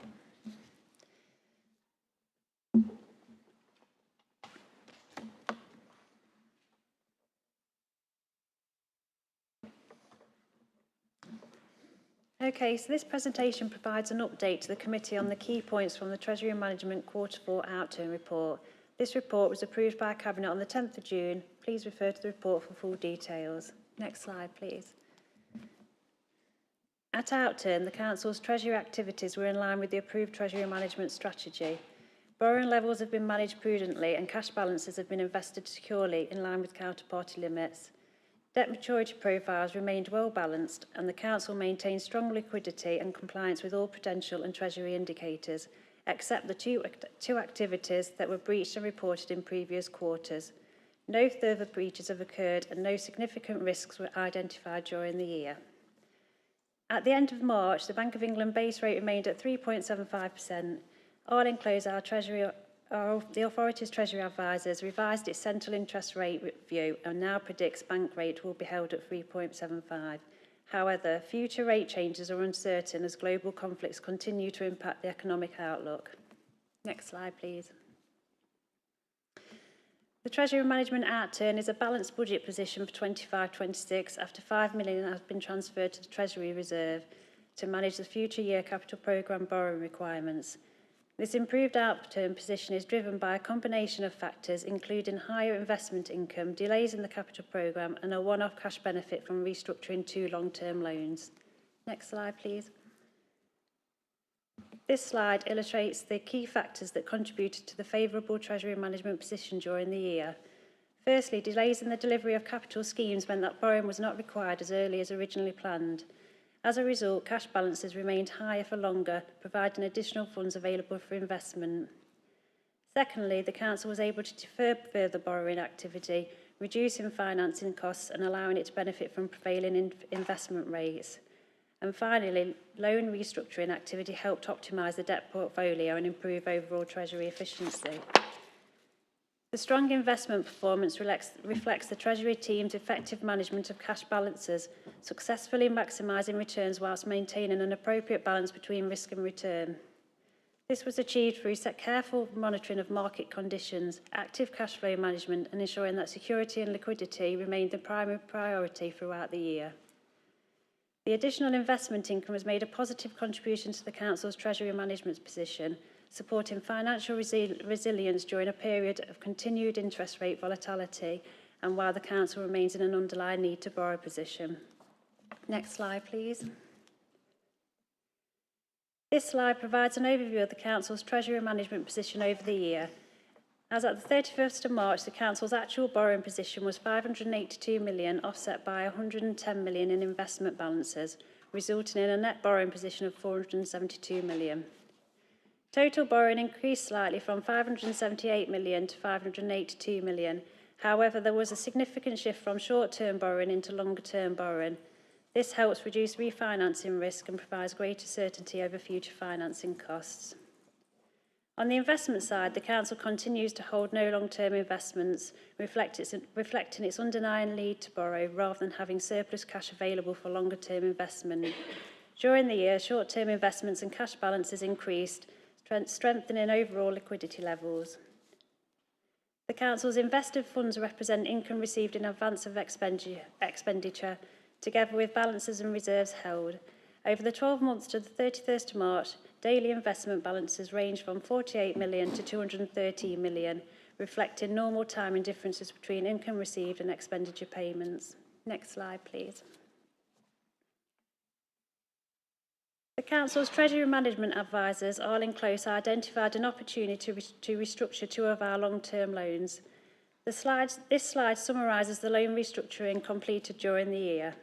Okay, so this presentation provides an update to the committee on the key points from the Treasury and Management Q4 Outturn report. This report was approved by Cabinet on the 10th of June. Please refer to the report for full details. Next slide, please. At Outturn, the Council's Treasury activities were in line with the approved Treasury Management strategy. Borrowing levels have been managed prudently and cash balances have been invested securely in line with counterparty limits. Debt maturity profiles remained well balanced and the Council maintained strong liquidity and compliance with all prudential and Treasury indicators, except the two activities that were breached and reported in previous quarters. No further breaches have occurred and no significant risks were identified during the year. At the end of March, the Bank of England base rate remained at 3.75%. All in close, the authority's Treasury advisors revised its central interest rate review and now predicts bank rate will be held at 3.75. However, future rate changes are uncertain as global conflicts continue to impact the economic outlook. Next slide, please. The Treasury Management Outturn is a balanced budget position for 25-26 after £5 million has been transferred to the Treasury Reserve to manage the future year capital programme borrowing requirements. This improved outturn position is driven by a combination of factors, including higher investment income, delays in the capital programme, and a one-off cash benefit from restructuring 2 long-term loans. Next slide, please. This slide illustrates the key factors that contributed to the favourable Treasury management position during the year. Firstly, delays in the delivery of capital schemes meant that borrowing was not required as early as originally planned. As a result, cash balances remained higher for longer, providing additional funds available for investment. Secondly, the Council was able to defer further borrowing activity, reducing financing costs and allowing it to benefit from prevailing investment rates. And finally, loan restructuring activity helped optimise the debt portfolio and improve overall Treasury efficiency. The strong investment performance reflects the Treasury team's effective management of cash balances, successfully maximising returns whilst maintaining an appropriate balance between risk and return. This was achieved through careful monitoring of market conditions, active cash flow management and ensuring that security and liquidity remained the primary priority throughout the year. The additional investment income has made a positive contribution to the Council's Treasury management position, supporting financial resilience during a period of continued interest rate volatility and while the Council remains in an underlying need to borrow position. Next slide, please. This slide provides an overview of the Council's Treasury management position over the year. As at the 31st of March, the Council's actual borrowing position was £582 million, offset by £110 million in investment balances, resulting in a net borrowing position of £472 million. Total borrowing increased slightly from £578 million to £582 million. However, there was a significant shift from short-term borrowing into longer-term borrowing. This helps reduce refinancing risk and provides greater certainty over future financing costs. On the investment side, the Council continues to hold no long-term investments, reflecting its underlying need to borrow rather than having surplus cash available for longer-term investment. During the year, short-term investments and cash balances increased, strengthening overall liquidity levels. The Council's invested funds represent income received in advance of expenditure, together with balances and reserves held. Over the 12 months to the 31st of March, daily investment balances range from £48 million to £213 million, reflecting normal timing differences between income received and expenditure payments. Next slide, please. The Council's Treasury Management Advisors, all in close, identified an opportunity to restructure 2 of our long-term loans. This slide summarises the loan restructuring completed during the year.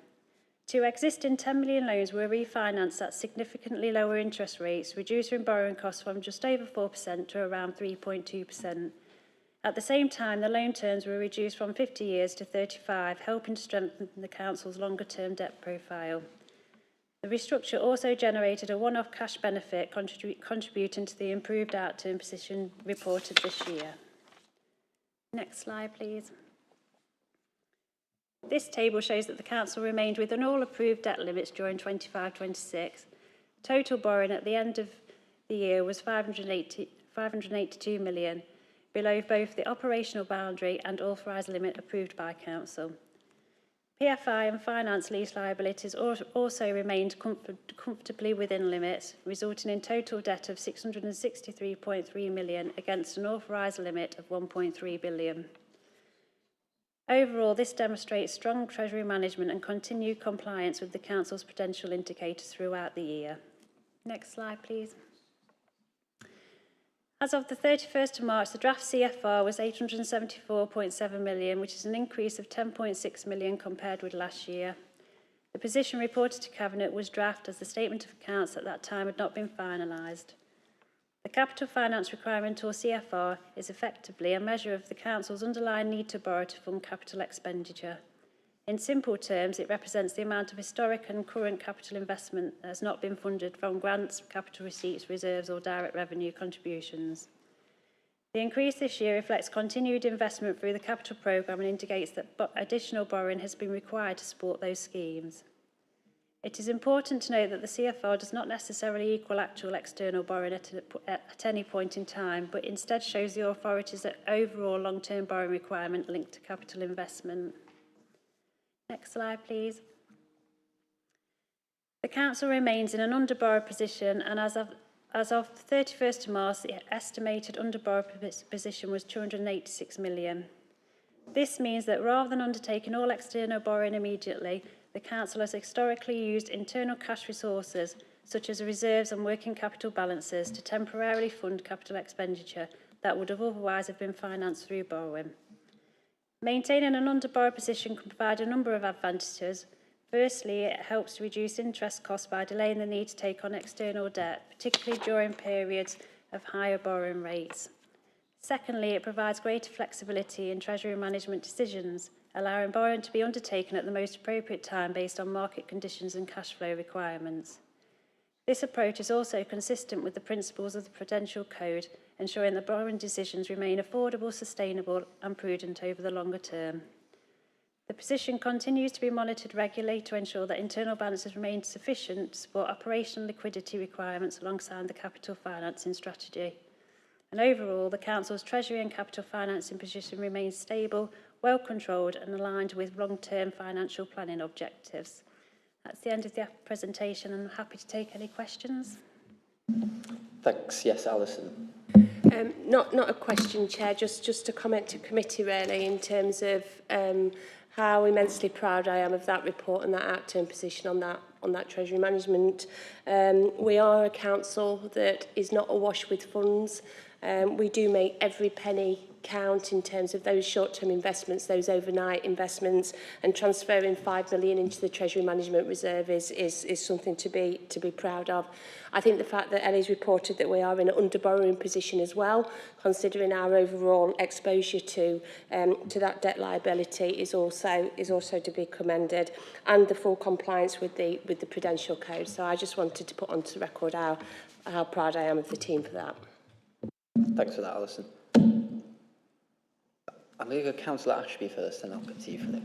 2 existing £10 million loans were refinanced at significantly lower interest rates, reducing borrowing costs from just over 4% to around 3.2%. At the same time, the loan terms were reduced from 50 years to 35, helping to strengthen the Council's longer-term debt profile. The restructure also generated a one-off cash benefit, contributing to the improved outturn position reported this year. Next slide, please. This table shows that the Council remained within all approved debt limits during 25-26. Total borrowing at the end of the year was 582 million, below both the operational boundary and authorised limit approved by Council. PFI and finance lease liabilities also remained comfortably within limits, resulting in total debt of 663.3 million against an authorised limit of 1.3 billion. Overall, this demonstrates strong Treasury management and continued compliance with the Council's prudential indicators throughout the year. Next slide, please. As of the 31st of March, the draft CFR was 874.7 million, which is an increase of 10.6 million compared with last year. The position reported to Cabinet was draft as the statement of accounts at that time had not been finalised. The Capital Finance Requirement, or CFR, is effectively a measure of the Council's underlying need to borrow to fund capital expenditure. In simple terms, it represents the amount of historic and current capital investment that has not been funded from grants, capital receipts, reserves or direct revenue contributions. The increase this year reflects continued investment through the capital programme and indicates that additional borrowing has been required to support those schemes. It is important to note that the CFR does not necessarily equal actual external borrowing at any point in time, but instead shows the authorities' overall long-term borrowing requirement linked to capital investment. Next slide, please. The Council remains in an underborrowed position, and as of the 31st of March, the estimated underborrowed position was 286 million. This means that rather than undertaking all external borrowing immediately, the Council has historically used internal cash resources, such as reserves and working capital balances, to temporarily fund capital expenditure that would have otherwise have been financed through borrowing. Maintaining an underborrowed position can provide a number of advantages. Firstly, it helps to reduce interest costs by delaying the need to take on external debt, particularly during periods of higher borrowing rates. Secondly, it provides greater flexibility in Treasury management decisions, allowing borrowing to be undertaken at the most appropriate time based on market conditions and cash flow requirements. This approach is also consistent with the principles of the Prudential Code, ensuring that borrowing decisions remain affordable, sustainable and prudent over the longer term. The position continues to be monitored regularly to ensure that internal balances remain sufficient to support operational liquidity requirements alongside the capital financing strategy. And overall, the Council's Treasury and capital financing position remains stable, well controlled and aligned with long-term financial planning objectives. That's the end of the presentation, and I'm happy to take any questions. Thanks. Yes, Alison. Not a question, Chair, just a comment to committee really in terms of how immensely proud I am of that report and that outturn position on that Treasury management. We are a council that is not awash with funds. We do make every penny count in terms of those short-term investments, those overnight investments, and transferring 5 million into the Treasury Management Reserve is something to be proud of. I think the fact that Ellie's reported that we are in an underborrowing position as well, considering our overall exposure to that debt liability, is also to be commended, and the full compliance with the Prudential Code. So I just wanted to put onto record how proud I am of the team for that. Thanks for that, Alison. I'm going to go Councillor Ashby first, and I'll get to you, Philip.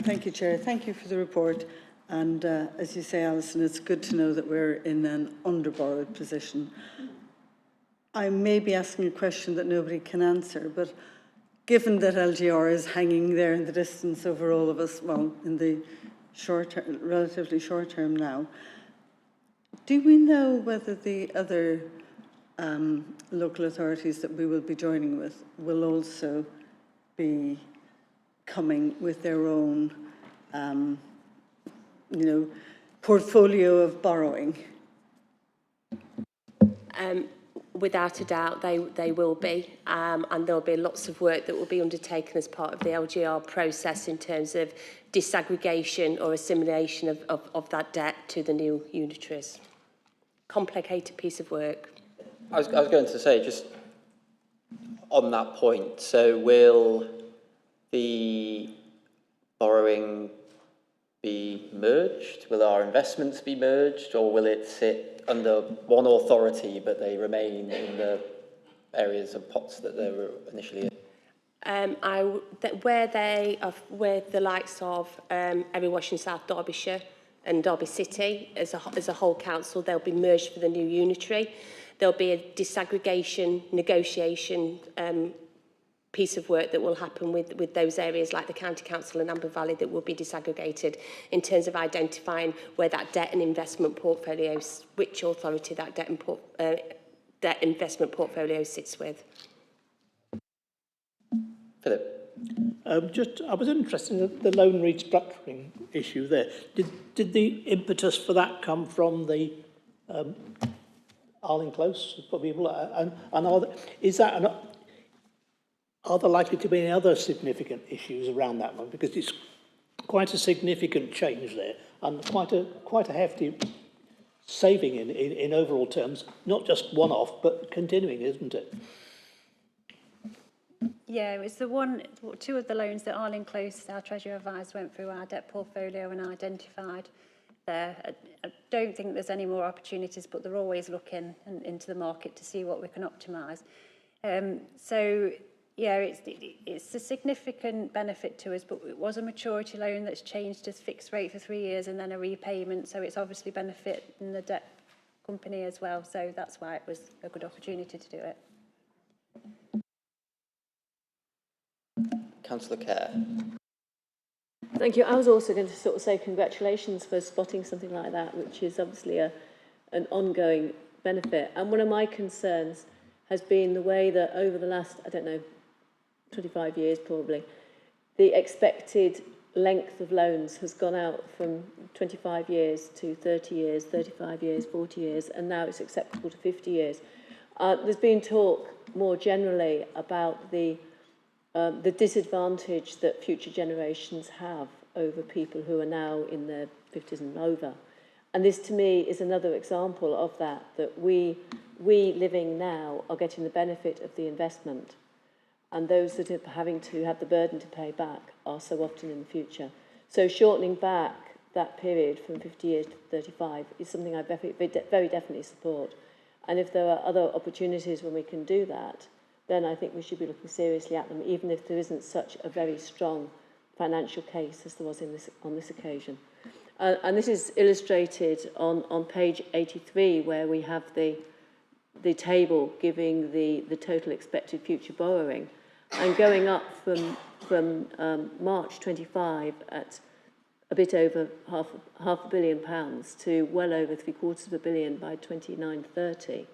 Thank you, Chair. Thank you for the report. And as you say, Alison, it's good to know that we're in an underborrowed position. I may be asking a question that nobody can answer, but given that LGR is hanging there in the distance over all of us, well, in the short term, relatively short term now, do we know whether the other local authorities that we will be joining with will also be coming with their own, portfolio of borrowing? Without a doubt, they will be, and there will be lots of work that will be undertaken as part of the LGR process in terms of disaggregation or assimilation of that debt to the new unitaries. Complicated piece of work. I was going to say, just on that point, so will the borrowing be merged? Will our investments be merged, or will it sit under one authority but they remain in the areas of pots that they were initially in? Where the likes of Erin Wash in South Derbyshire and Derby City as a whole council, they'll be merged for the new unitary. There'll be a disaggregation negotiation piece of work that will happen with those areas like the County Council and Amber Valley that will be disaggregated in terms of identifying where that debt and investment portfolio, which authority that debt investment portfolio sits with. Philip? I was interested in the loan restructuring issue there. Did the impetus for that come from the Arling Close people? And are there likely to be any other significant issues around that one? Because it's quite a significant change there and quite a hefty saving in overall terms, not just one-off, but continuing, isn't it? Yeah, it was two of the loans that Arling Close, our Treasury Advisor, went through our debt portfolio and identified there. I don't think there's any more opportunities, but they're always looking into the market to see what we can optimise. So, yeah, it's a significant benefit to us, but it was a maturity loan that's changed as fixed rate for 3 years and then a repayment, so it's obviously benefiting the debt company as well, so that's why it was a good opportunity to do it. Councillor Kerr. Thank you. I was also going to sort of say congratulations for spotting something like that, which is obviously an ongoing benefit. And one of my concerns has been the way that over the last, 25 years probably, the expected length of loans has gone out from 25 years to 30 years, 35 years, 40 years, and now it's acceptable to 50 years. There's been talk more generally about the disadvantage that future generations have over people who are now in their 50s and over. And this, to me, is another example of that we living now are getting the benefit of the investment, and those that are having to have the burden to pay back are so often in the future. So shortening back that period from 50 years to 35 is something I very definitely support. And if there are other opportunities when we can do that, then I think we should be looking seriously at them, even if there isn't such a very strong financial case as there was on this occasion. And this is illustrated on page 83, where we have the table giving the total expected future borrowing, and going up from March 25 at a bit over half £500 million to well over £750 million by 29-30.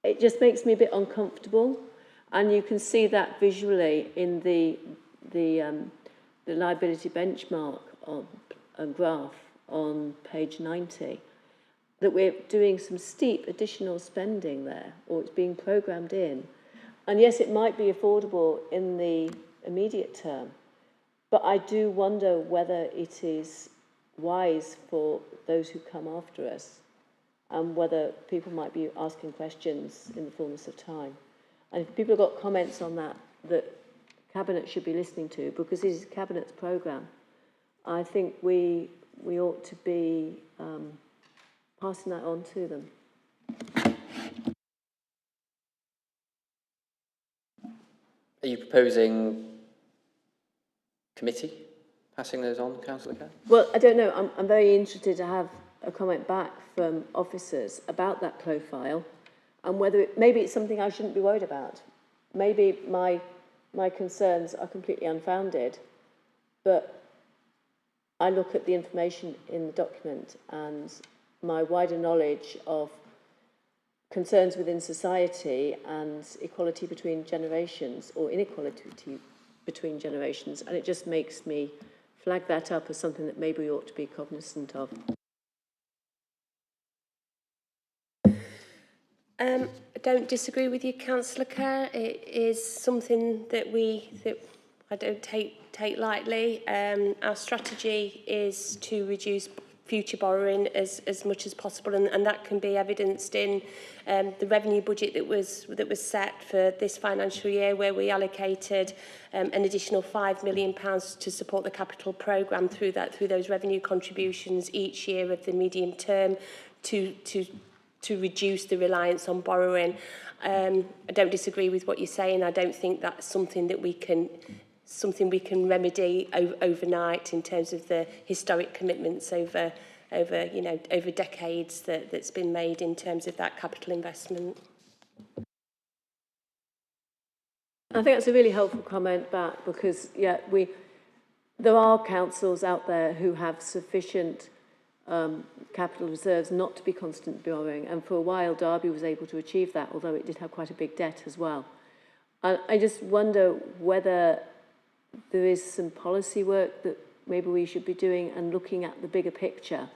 It just makes me a bit uncomfortable, and you can see that visually in the liability benchmark graph on page 90, that we're doing some steep additional spending there, or it's being programmed in. And yes, it might be affordable in the immediate term, but I do wonder whether it is wise for those who come after us, and whether people might be asking questions in the fullness of time. And if people have got comments on that Cabinet should be listening to, because this is Cabinet's programme, I think we ought to be passing that on to them. Are you proposing committee passing those on, Councillor Kerr? Well, I don't know. I'm very interested to have a comment back from officers about that profile, and whether maybe it's something I shouldn't be worried about. Maybe my concerns are completely unfounded, but I look at the information in the document and my wider knowledge of concerns within society and equality between generations, or inequality between generations, and it just makes me flag that up as something that maybe we ought to be cognizant of. I don't disagree with you, Councillor Kerr. It is something that I don't take lightly. Our strategy is to reduce future borrowing as much as possible, and that can be evidenced in the revenue budget that was set for this financial year, where we allocated an additional £5 million to support the capital programme through those revenue contributions each year of the medium term to reduce the reliance on borrowing. I don't disagree with what you're saying. I don't think that's something that we can remedy overnight in terms of the historic commitments over decades that's been made in terms of that capital investment. I think that's a really helpful comment back, because there are councils out there who have sufficient capital reserves not to be constant borrowing, and for a while Derby was able to achieve that, although it did have quite a big debt as well. I just wonder whether there is some policy work that maybe we should be doing and looking at the bigger picture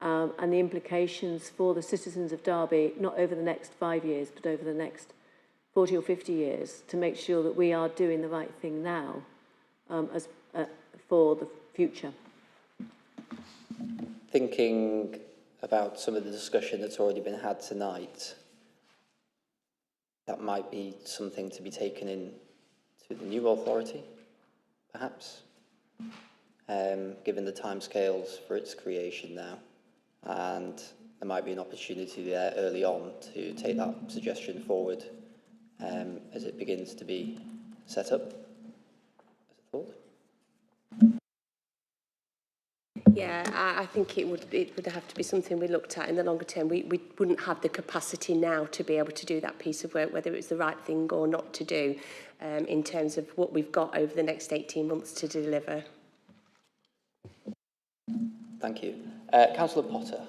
and the implications for the citizens of Derby, not over the next 5 years, but over the next 40 or 50 years, to make sure that we are doing the right thing now for the future. Thinking about some of the discussion that's already been had tonight, that might be something to be taken in to the new authority, perhaps, given the timescales for its creation now. And there might be an opportunity there early on to take that suggestion forward as it begins to be set up, as a thought. Yeah, I think it would have to be something we looked at in the longer term. We wouldn't have the capacity now to be able to do that piece of work, whether it's the right thing or not to do, in terms of what we've got over the next 18 months to deliver. Thank you. Councillor Potter.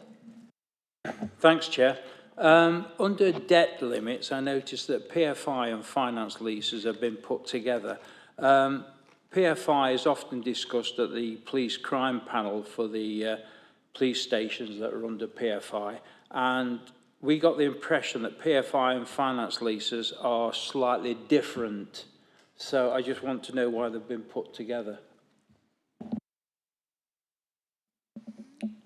Thanks, Chair. Under debt limits, I noticed that PFI and finance leases have been put together. PFI is often discussed at the police crime panel for the police stations that are under PFI, and we got the impression that PFI and finance leases are slightly different. So I just want to know why they've been put together.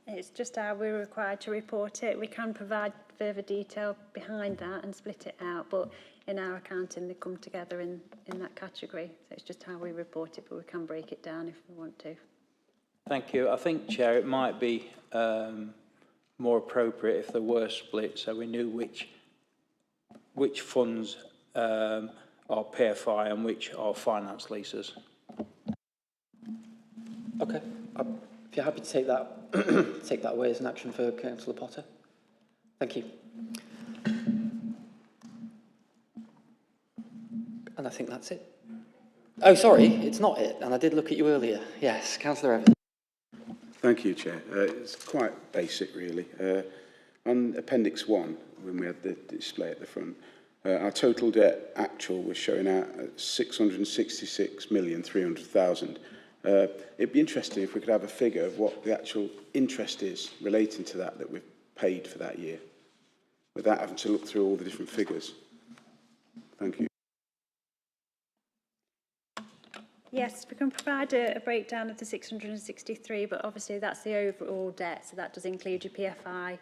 It's just how we're required to report it. We can provide further detail behind that and split it out, but in our accounting they come together in that category. So it's just how we report it, but we can break it down if we want to. Thank you. I think, Chair, it might be more appropriate if there were split, so we knew which funds are PFI and which are finance leases. Okay. If you're happy to take that take that away as an action for Councillor Potter. Thank you. And I think that's it. Oh, sorry, it's not it. And I did look at you earlier. Yes, Councillor Evans. Thank you, Chair. It's quite basic, really. On Appendix 1, when we had the display at the front, our total debt actual was showing out at 666,300,000. It'd be interesting if we could have a figure of what the actual interest is relating to that we've paid for that year, without having to look through all the different figures. Thank you. Yes, we can provide a breakdown of the 663, but obviously that's the overall debt, so that does include your PFI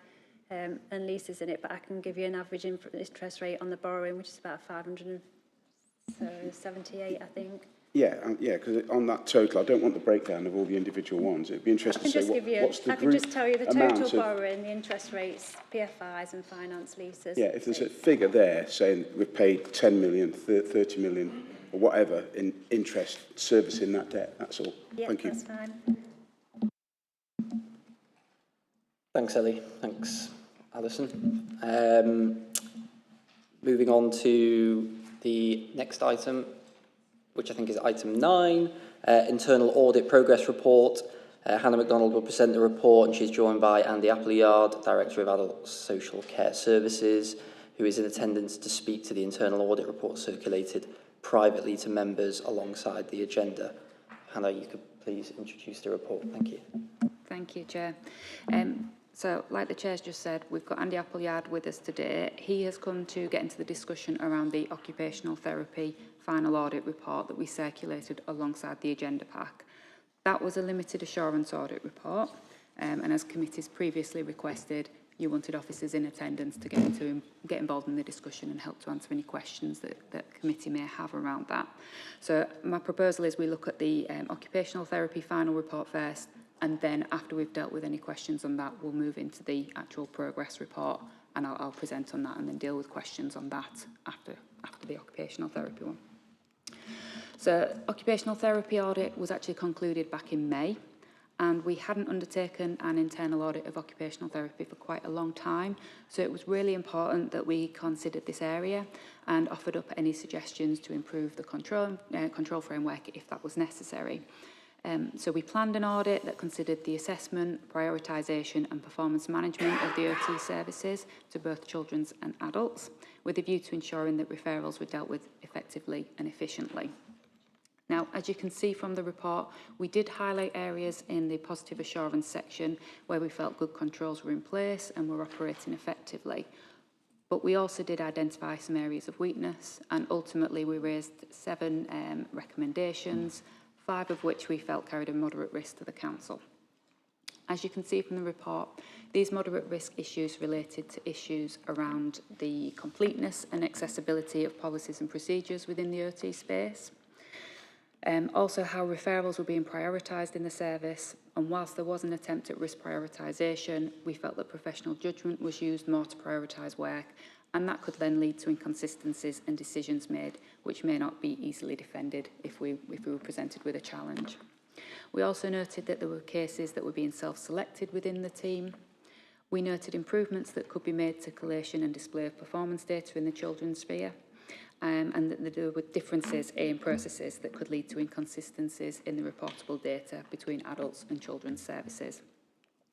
and leases in it, but I can give you an average interest rate on the borrowing, which is about 578, I think. Yeah, because on that total, I don't want the breakdown of all the individual ones. It'd be interesting to say what's the group amount. I can just tell you the total borrowing, the interest rates, PFIs and finance leases. Yeah, if there's a figure there saying we've paid 10 million, 30 million, or whatever in interest servicing that debt, that's all. Yep, thank you. That's fine. Thanks, Ellie. Thanks, Alison. Moving on to the next item, which I think is item 9, Internal Audit Progress Report. Hannah MacDonald will present the report, and she's joined by Andy Appleyard, Director of Adult Social Care Services, who is in attendance to speak to the Internal Audit Report circulated privately to members alongside the agenda. Hannah, you could please introduce the report. Thank you. Thank you, Chair. So, like the Chair's just said, we've got Andy Appleyard with us today. He has come to get into the discussion around the occupational therapy final audit report that we circulated alongside the agenda pack. That was a limited assurance audit report, and as committees previously requested, you wanted officers in attendance to get involved in the discussion and help to answer any questions that committee may have around that. So my proposal is we look at the occupational therapy final report first, and then after we've dealt with any questions on that, we'll move into the actual progress report and I'll present on that and then deal with questions on that after the occupational therapy one. So occupational therapy audit was actually concluded back in May, and we hadn't undertaken an internal audit of occupational therapy for quite a long time, so it was really important that we considered this area and offered up any suggestions to improve the control framework if that was necessary. So we planned an audit that considered the assessment, prioritisation and performance management of the OT services to both children and adults, with a view to ensuring that referrals were dealt with effectively and efficiently. Now, as you can see from the report, we did highlight areas in the positive assurance section where we felt good controls were in place and were operating effectively. But we also did identify some areas of weakness, and ultimately we raised 7 recommendations, 5 of which we felt carried a moderate risk to the Council. As you can see from the report, these moderate risk issues related to issues around the completeness and accessibility of policies and procedures within the OT space. Also how referrals were being prioritised in the service, and whilst there was an attempt at risk prioritisation, we felt that professional judgment was used more to prioritise work, and that could then lead to inconsistencies and decisions made which may not be easily defended if we were presented with a challenge. We also noted that there were cases that were being self-selected within the team. We noted improvements that could be made to collation and display of performance data in the children's sphere, and that there were differences in processes that could lead to inconsistencies in the reportable data between adults and children's services.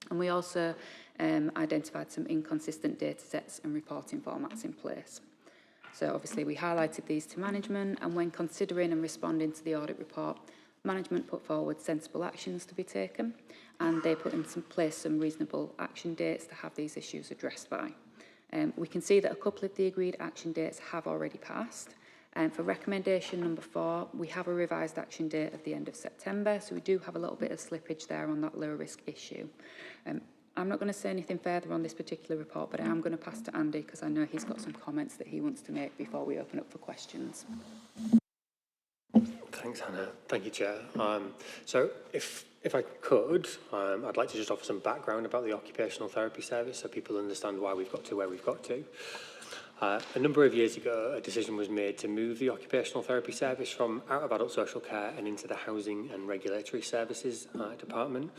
And we also identified some inconsistent data sets and reporting formats in place. So obviously we highlighted these to management, and when considering and responding to the audit report, management put forward sensible actions to be taken, and they put in place some reasonable action dates to have these issues addressed by. We can see that a couple of the agreed action dates have already passed. For recommendation number 4, we have a revised action date of the end of September, so we do have a little bit of slippage there on that low risk issue. I'm not going to say anything further on this particular report, but I am going to pass to Andy because I know he's got some comments that he wants to make before we open up for questions. Thanks, Hannah. Thank you, Chair. So if I could, I'd like to just offer some background about the occupational therapy service so people understand why we've got to where we've got to. A number of years ago, a decision was made to move the occupational therapy service from out of adult social care and into the Housing and Regulatory Services Department.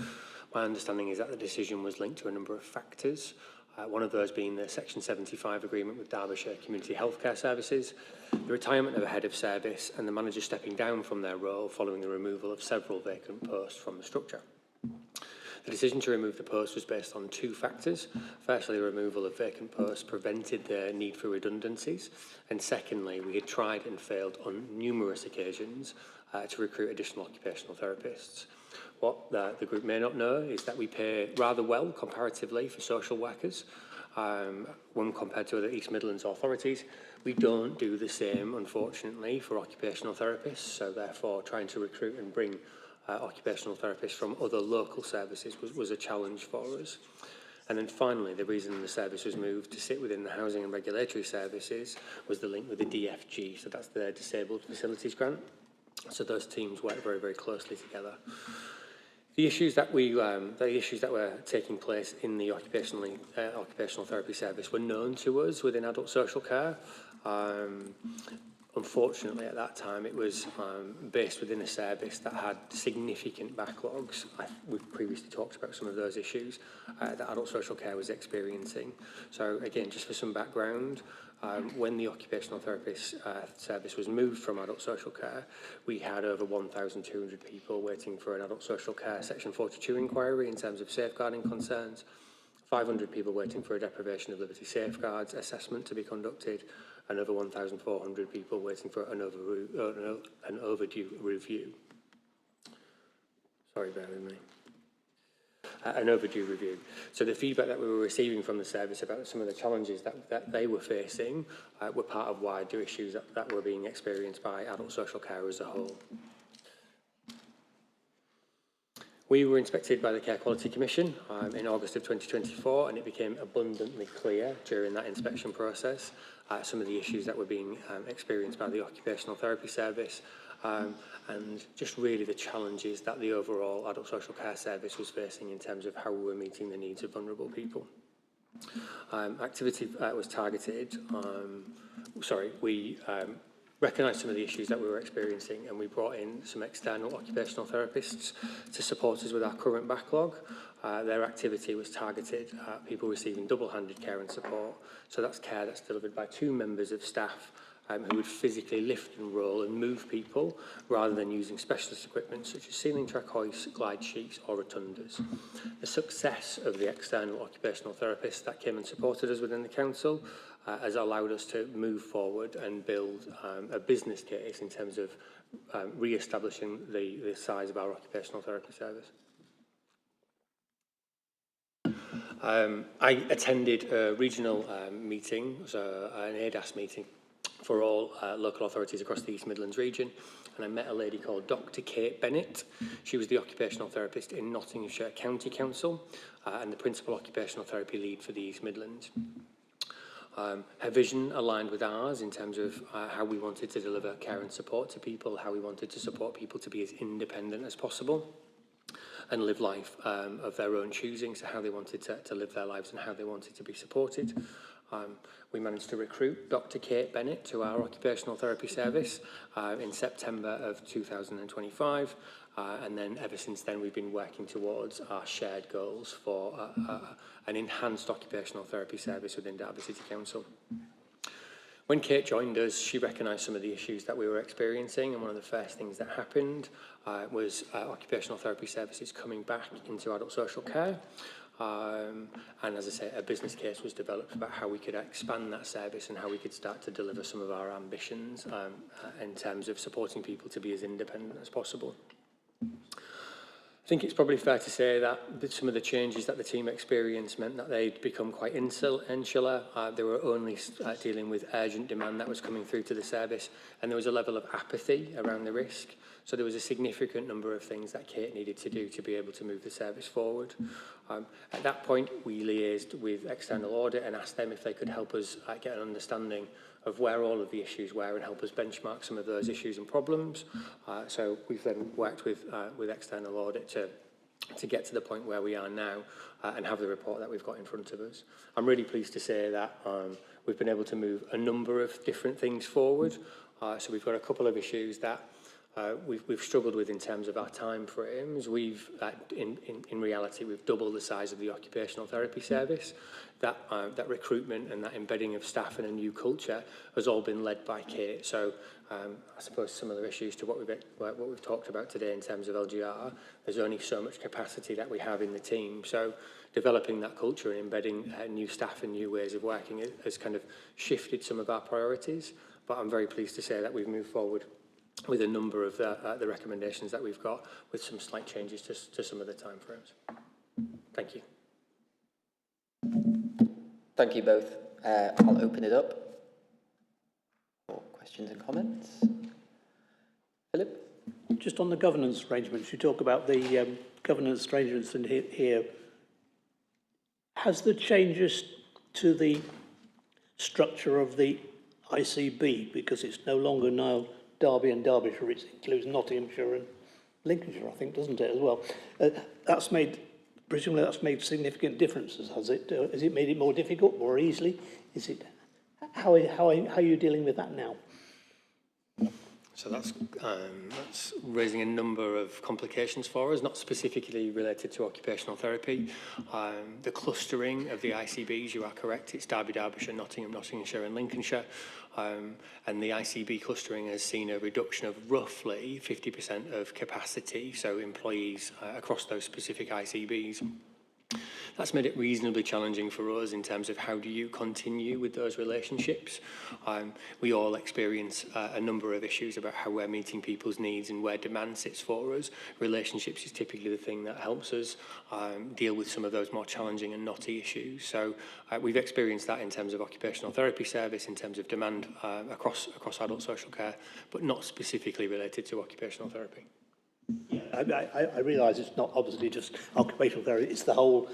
My understanding is that the decision was linked to a number of factors. One of those being the Section 75 agreement with Derbyshire Community Healthcare Services, the retirement of a head of service and the manager stepping down from their role following the removal of several vacant posts from the structure. The decision to remove the post was based on 2 factors. Firstly, the removal of vacant posts prevented the need for redundancies, and secondly, we had tried and failed on numerous occasions to recruit additional occupational therapists. What the group may not know is that we pay rather well comparatively for social workers when compared to other East Midlands authorities. We don't do the same, unfortunately, for occupational therapists, so therefore trying to recruit and bring occupational therapists from other local services was a challenge for us. And then finally, the reason the service was moved to sit within the Housing and Regulatory Services was the link with the DFG, so that's the Disabled Facilities Grant. So those teams work very, very closely together. The issues that were taking place in the occupational therapy service were known to us within adult social care. Unfortunately, at that time, it was based within a service that had significant backlogs. We've previously talked about some of those issues that adult social care was experiencing. So again, just for some background, when the occupational therapist service was moved from adult social care, we had over 1,200 people waiting for an adult social care Section 42 inquiry in terms of safeguarding concerns, 500 people waiting for a deprivation of liberty safeguards assessment to be conducted, and over 1,400 people waiting for an overdue review. Sorry, bear with me. An overdue review. So the feedback that we were receiving from the service about some of the challenges that they were facing were part of wider issues that were being experienced by adult social care as a whole. We were inspected by the Care Quality Commission in August of 2024, and it became abundantly clear during that inspection process some of the issues that were being experienced by the occupational therapy service, and just really the challenges that the overall adult social care service was facing in terms of how we were meeting the needs of vulnerable people. Activity was targeted. We recognised some of the issues that we were experiencing, and we brought in some external occupational therapists to support us with our current backlog. Their activity was targeted at people receiving double-handed care and support. So that's care that's delivered by 2 members of staff who would physically lift and roll and move people rather than using specialist equipment such as ceiling track hoists, glide sheets or rotundas. The success of the external occupational therapists that came and supported us within the council has allowed us to move forward and build a business case in terms of re-establishing the size of our occupational therapy service. I attended a regional meeting, so an ADAS meeting for all local authorities across the East Midlands region, and I met a lady called Dr. Kate Bennett. She was the occupational therapist in Nottinghamshire County Council and the principal occupational therapy lead for the East Midlands. Her vision aligned with ours in terms of how we wanted to deliver care and support to people, how we wanted to support people to be as independent as possible and live life of their own choosing, so how they wanted to live their lives and how they wanted to be supported. We managed to recruit Dr. Kate Bennett to our occupational therapy service in September of 2025, and then ever since then we've been working towards our shared goals for an enhanced occupational therapy service within Derby City Council. When Kate joined us, she recognised some of the issues that we were experiencing, and one of the first things that happened was occupational therapy services coming back into adult social care. And as I say, a business case was developed about how we could expand that service and how we could start to deliver some of our ambitions in terms of supporting people to be as independent as possible. I think it's probably fair to say that some of the changes that the team experienced meant that they'd become quite insular. They were only dealing with urgent demand that was coming through to the service, and there was a level of apathy around the risk. So there was a significant number of things that Kate needed to do to be able to move the service forward. At that point, we liaised with external audit and asked them if they could help us get an understanding of where all of the issues were and help us benchmark some of those issues and problems. So we've then worked with external audit to get to the point where we are now and have the report that we've got in front of us. I'm really pleased to say that we've been able to move a number of different things forward. So we've got a couple of issues that we've struggled with in terms of our time frames. In reality, we've doubled the size of the occupational therapy service. That recruitment and that embedding of staff in a new culture has all been led by Kate. So I suppose similar issues to what we've talked about today in terms of LGR. There's only so much capacity that we have in the team. So developing that culture and embedding new staff and new ways of working has kind of shifted some of our priorities. But I'm very pleased to say that we've moved forward with a number of the recommendations that we've got, with some slight changes to some of the timeframes. Thank you. Thank you both. I'll open it up for questions and comments. Philip? Just on the governance arrangements, you talk about the governance arrangements in here. Has the changes to the structure of the ICB, because it's no longer now Derby and Derbyshire, it includes Nottinghamshire and Lincolnshire, I think, doesn't it, as well? Presumably that's made significant differences, has it? Has it made it more difficult, more easily? How are you dealing with that now? So that's raising a number of complications for us, not specifically related to occupational therapy. The clustering of the ICBs, you are correct, it's Derby, Derbyshire, Nottingham, Nottinghamshire and Lincolnshire. And the ICB clustering has seen a reduction of roughly 50% of capacity, so employees across those specific ICBs. That's made it reasonably challenging for us in terms of how do you continue with those relationships. We all experience a number of issues about how we're meeting people's needs and where demand sits for us. Relationships is typically the thing that helps us deal with some of those more challenging and knotty issues. So we've experienced that in terms of occupational therapy service, in terms of demand across adult social care, but not specifically related to occupational therapy. Yeah, I realise it's not obviously just occupational therapy, it's the whole,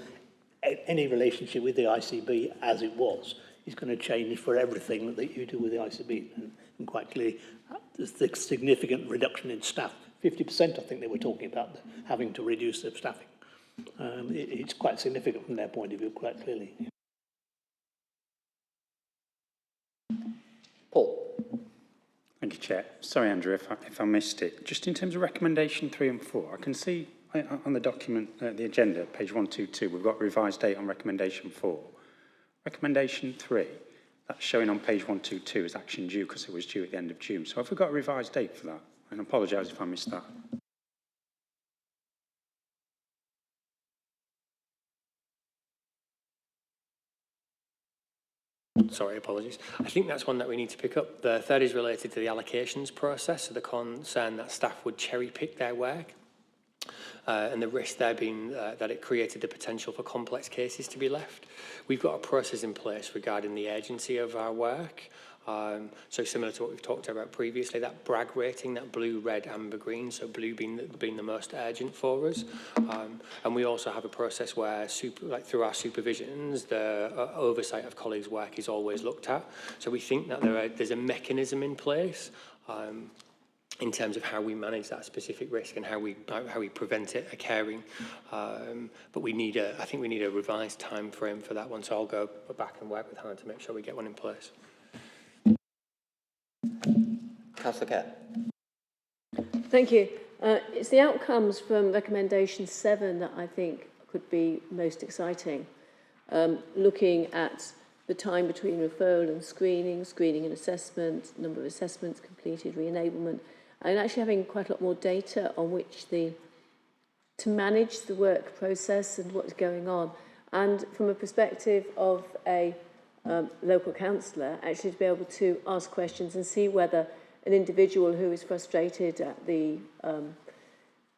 any relationship with the ICB as it was is going to change for everything that you do with the ICB. And quite clearly, there's a significant reduction in staff. 50%, I think they were talking about having to reduce their staffing. It's quite significant from their point of view, quite clearly. Paul. Thank you, Chair. Sorry, Andrew, if I missed it. Just in terms of recommendation 3 and 4, I can see on the document, the agenda, page 122, we've got revised date on recommendation 4. Recommendation 3, that's showing on page 122 as action due because it was due at the end of June. So have we got a revised date for that? And I apologise if I missed that. Sorry, apologies. I think that's one that we need to pick up. The third is related to the allocations process, so the concern that staff would cherry pick their work. And the risk there being that it created the potential for complex cases to be left. We've got a process in place regarding the urgency of our work. So similar to what we've talked about previously, that bragg rating, that blue, red, amber, green, so blue being the most urgent for us. And we also have a process where, through our supervisions, the oversight of colleagues' work is always looked at. So we think that there's a mechanism in place in terms of how we manage that specific risk and how we prevent it occurring. But I think we need a revised time frame for that one, so I'll go back and work with Hannah to make sure we get one in place. Councillor Kerr. Thank you. It's the outcomes from recommendation 7 that I think could be most exciting. Looking at the time between referral and screening and assessment, number of assessments completed, re-enablement, and actually having quite a lot more data on which to manage the work process and what's going on. And from a perspective of a local councillor, actually to be able to ask questions and see whether an individual who is frustrated at the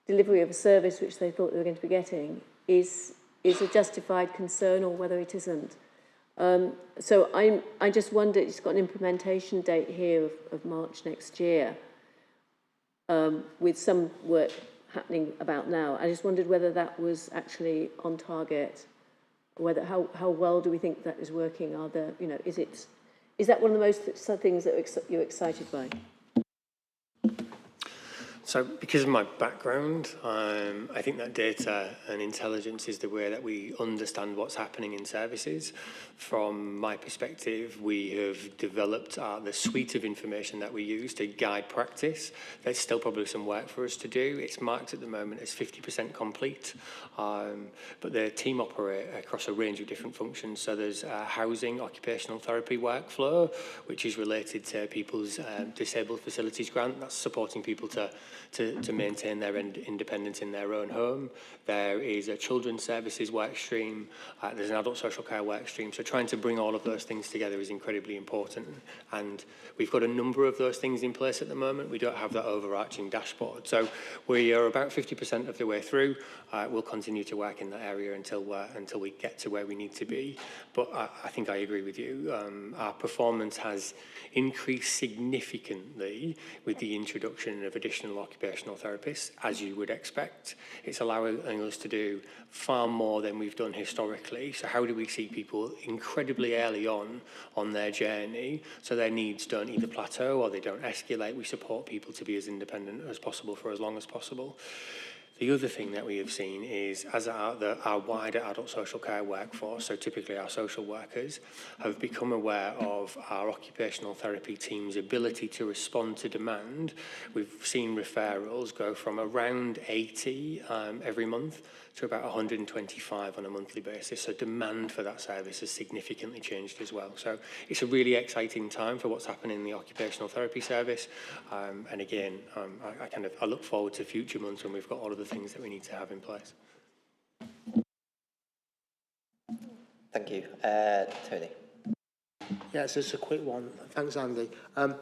delivery of a service which they thought they were going to be getting is a justified concern or whether it isn't. So I just wonder, it's got an implementation date here of March next year, with some work happening about now. I just wondered whether that was actually on target, whether how well do we think that is working? Are there, is that one of the most things that you're excited by? So because of my background, I think that data and intelligence is the way that we understand what's happening in services. From my perspective, we have developed the suite of information that we use to guide practice. There's still probably some work for us to do. It's marked at the moment as 50% complete, but the team operate across a range of different functions. So there's a housing occupational therapy workflow, which is related to people's disabled facilities grant. That's supporting people to maintain their independence in their own home. There is a children's services work stream. There's an adult social care work stream. So trying to bring all of those things together is incredibly important. And we've got a number of those things in place at the moment. We don't have that overarching dashboard. So we are about 50% of the way through. We'll continue to work in that area until we get to where we need to be. But I think I agree with you. Our performance has increased significantly with the introduction of additional occupational therapists, as you would expect. It's allowing us to do far more than we've done historically. So how do we see people incredibly early on their journey so their needs don't either plateau or they don't escalate? We support people to be as independent as possible for as long as possible. The other thing that we have seen is as our wider adult social care workforce, so typically our social workers, have become aware of our occupational therapy team's ability to respond to demand. We've seen referrals go from around 80 every month to about 125 on a monthly basis. So demand for that service has significantly changed as well. So it's a really exciting time for what's happening in the occupational therapy service. And again, I look forward to future months when we've got all of the things that we need to have in place. Thank you. Tony. Yeah, it's just a quick one. Thanks, Andy. I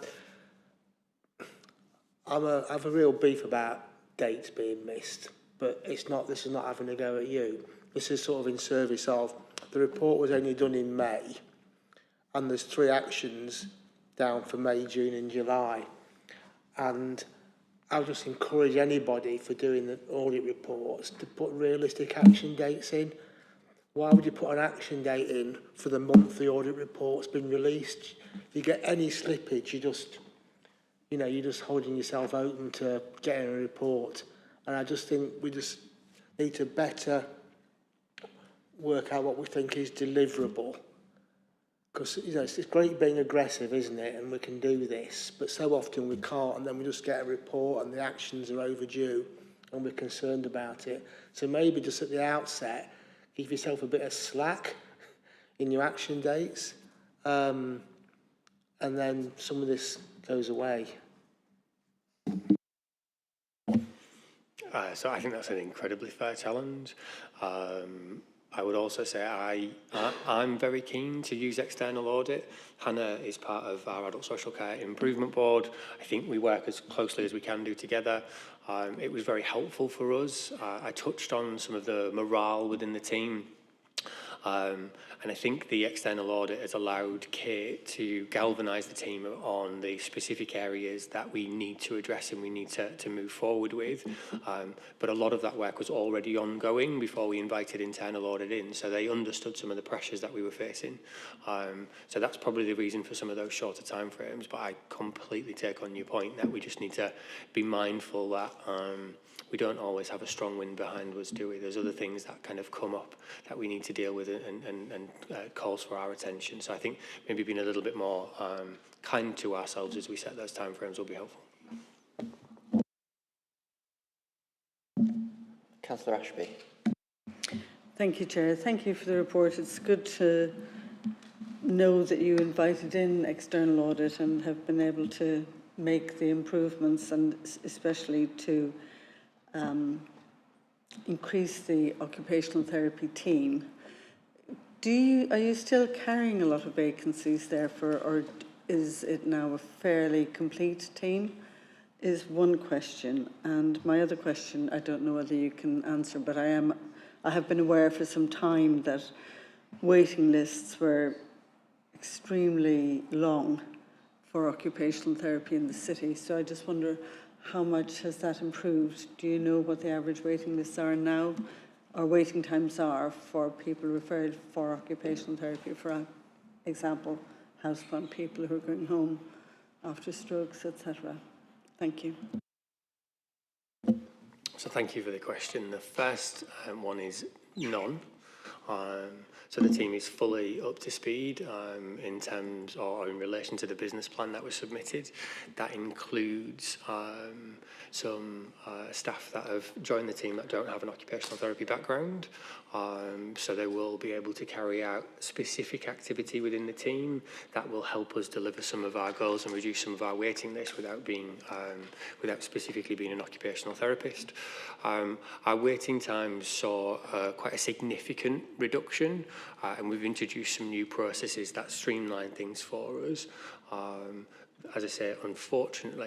have a real beef about dates being missed, but this is not having a go at you. This is sort of in service of, the report was only done in May, and there's 3 actions down for May, June and July. And I'll just encourage anybody for doing the audit reports to put realistic action dates in. Why would you put an action date in for the month the audit report's been released? If you get any slippage, you're just holding yourself open to getting a report. And I just think we just need to better work out what we think is deliverable Because, you know, it's great being aggressive, isn't it? And we can do this, but so often we can't, and then we just get a report and the actions are overdue and we're concerned about it. So maybe just at the outset, give yourself a bit of slack in your action dates, and then some of this goes away. So I think that's an incredibly fair challenge. I would also say I'm very keen to use external audit. Hannah is part of our Adult Social Care Improvement Board. I think we work as closely as we can do together. It was very helpful for us. I touched on some of the morale within the team. And I think the external audit has allowed Kate to galvanise the team on the specific areas that we need to address and we need to move forward with. But a lot of that work was already ongoing before we invited internal audit in, so they understood some of the pressures that we were facing. So that's probably the reason for some of those shorter timeframes, but I completely take on your point that we just need to be mindful that we don't always have a strong wind behind us, do we? There's other things that kind of come up that we need to deal with and calls for our attention. So I think maybe being a little bit more kind to ourselves as we set those timeframes will be helpful. Councillor Ashby. Thank you, Chair. Thank you for the report. It's good to know that you invited in external audit and have been able to make the improvements, and especially to increase the occupational therapy team. Are you still carrying a lot of vacancies therefore, or is it now a fairly complete team? Is one question. And my other question, I don't know whether you can answer, but I have been aware for some time that waiting lists were extremely long for occupational therapy in the city. So I just wonder, how much has that improved? Do you know what the average waiting lists are now, or waiting times are for people referred for occupational therapy, for example, housebound people who are going home after strokes, etc.? Thank you. So thank you for the question. The first one is none. So the team is fully up to speed in terms or in relation to the business plan that was submitted. That includes some staff that have joined the team that don't have an occupational therapy background. So they will be able to carry out specific activity within the team that will help us deliver some of our goals and reduce some of our waiting list without specifically being an occupational therapist. Our waiting times saw quite a significant reduction, and we've introduced some new processes that streamline things for us. As I say,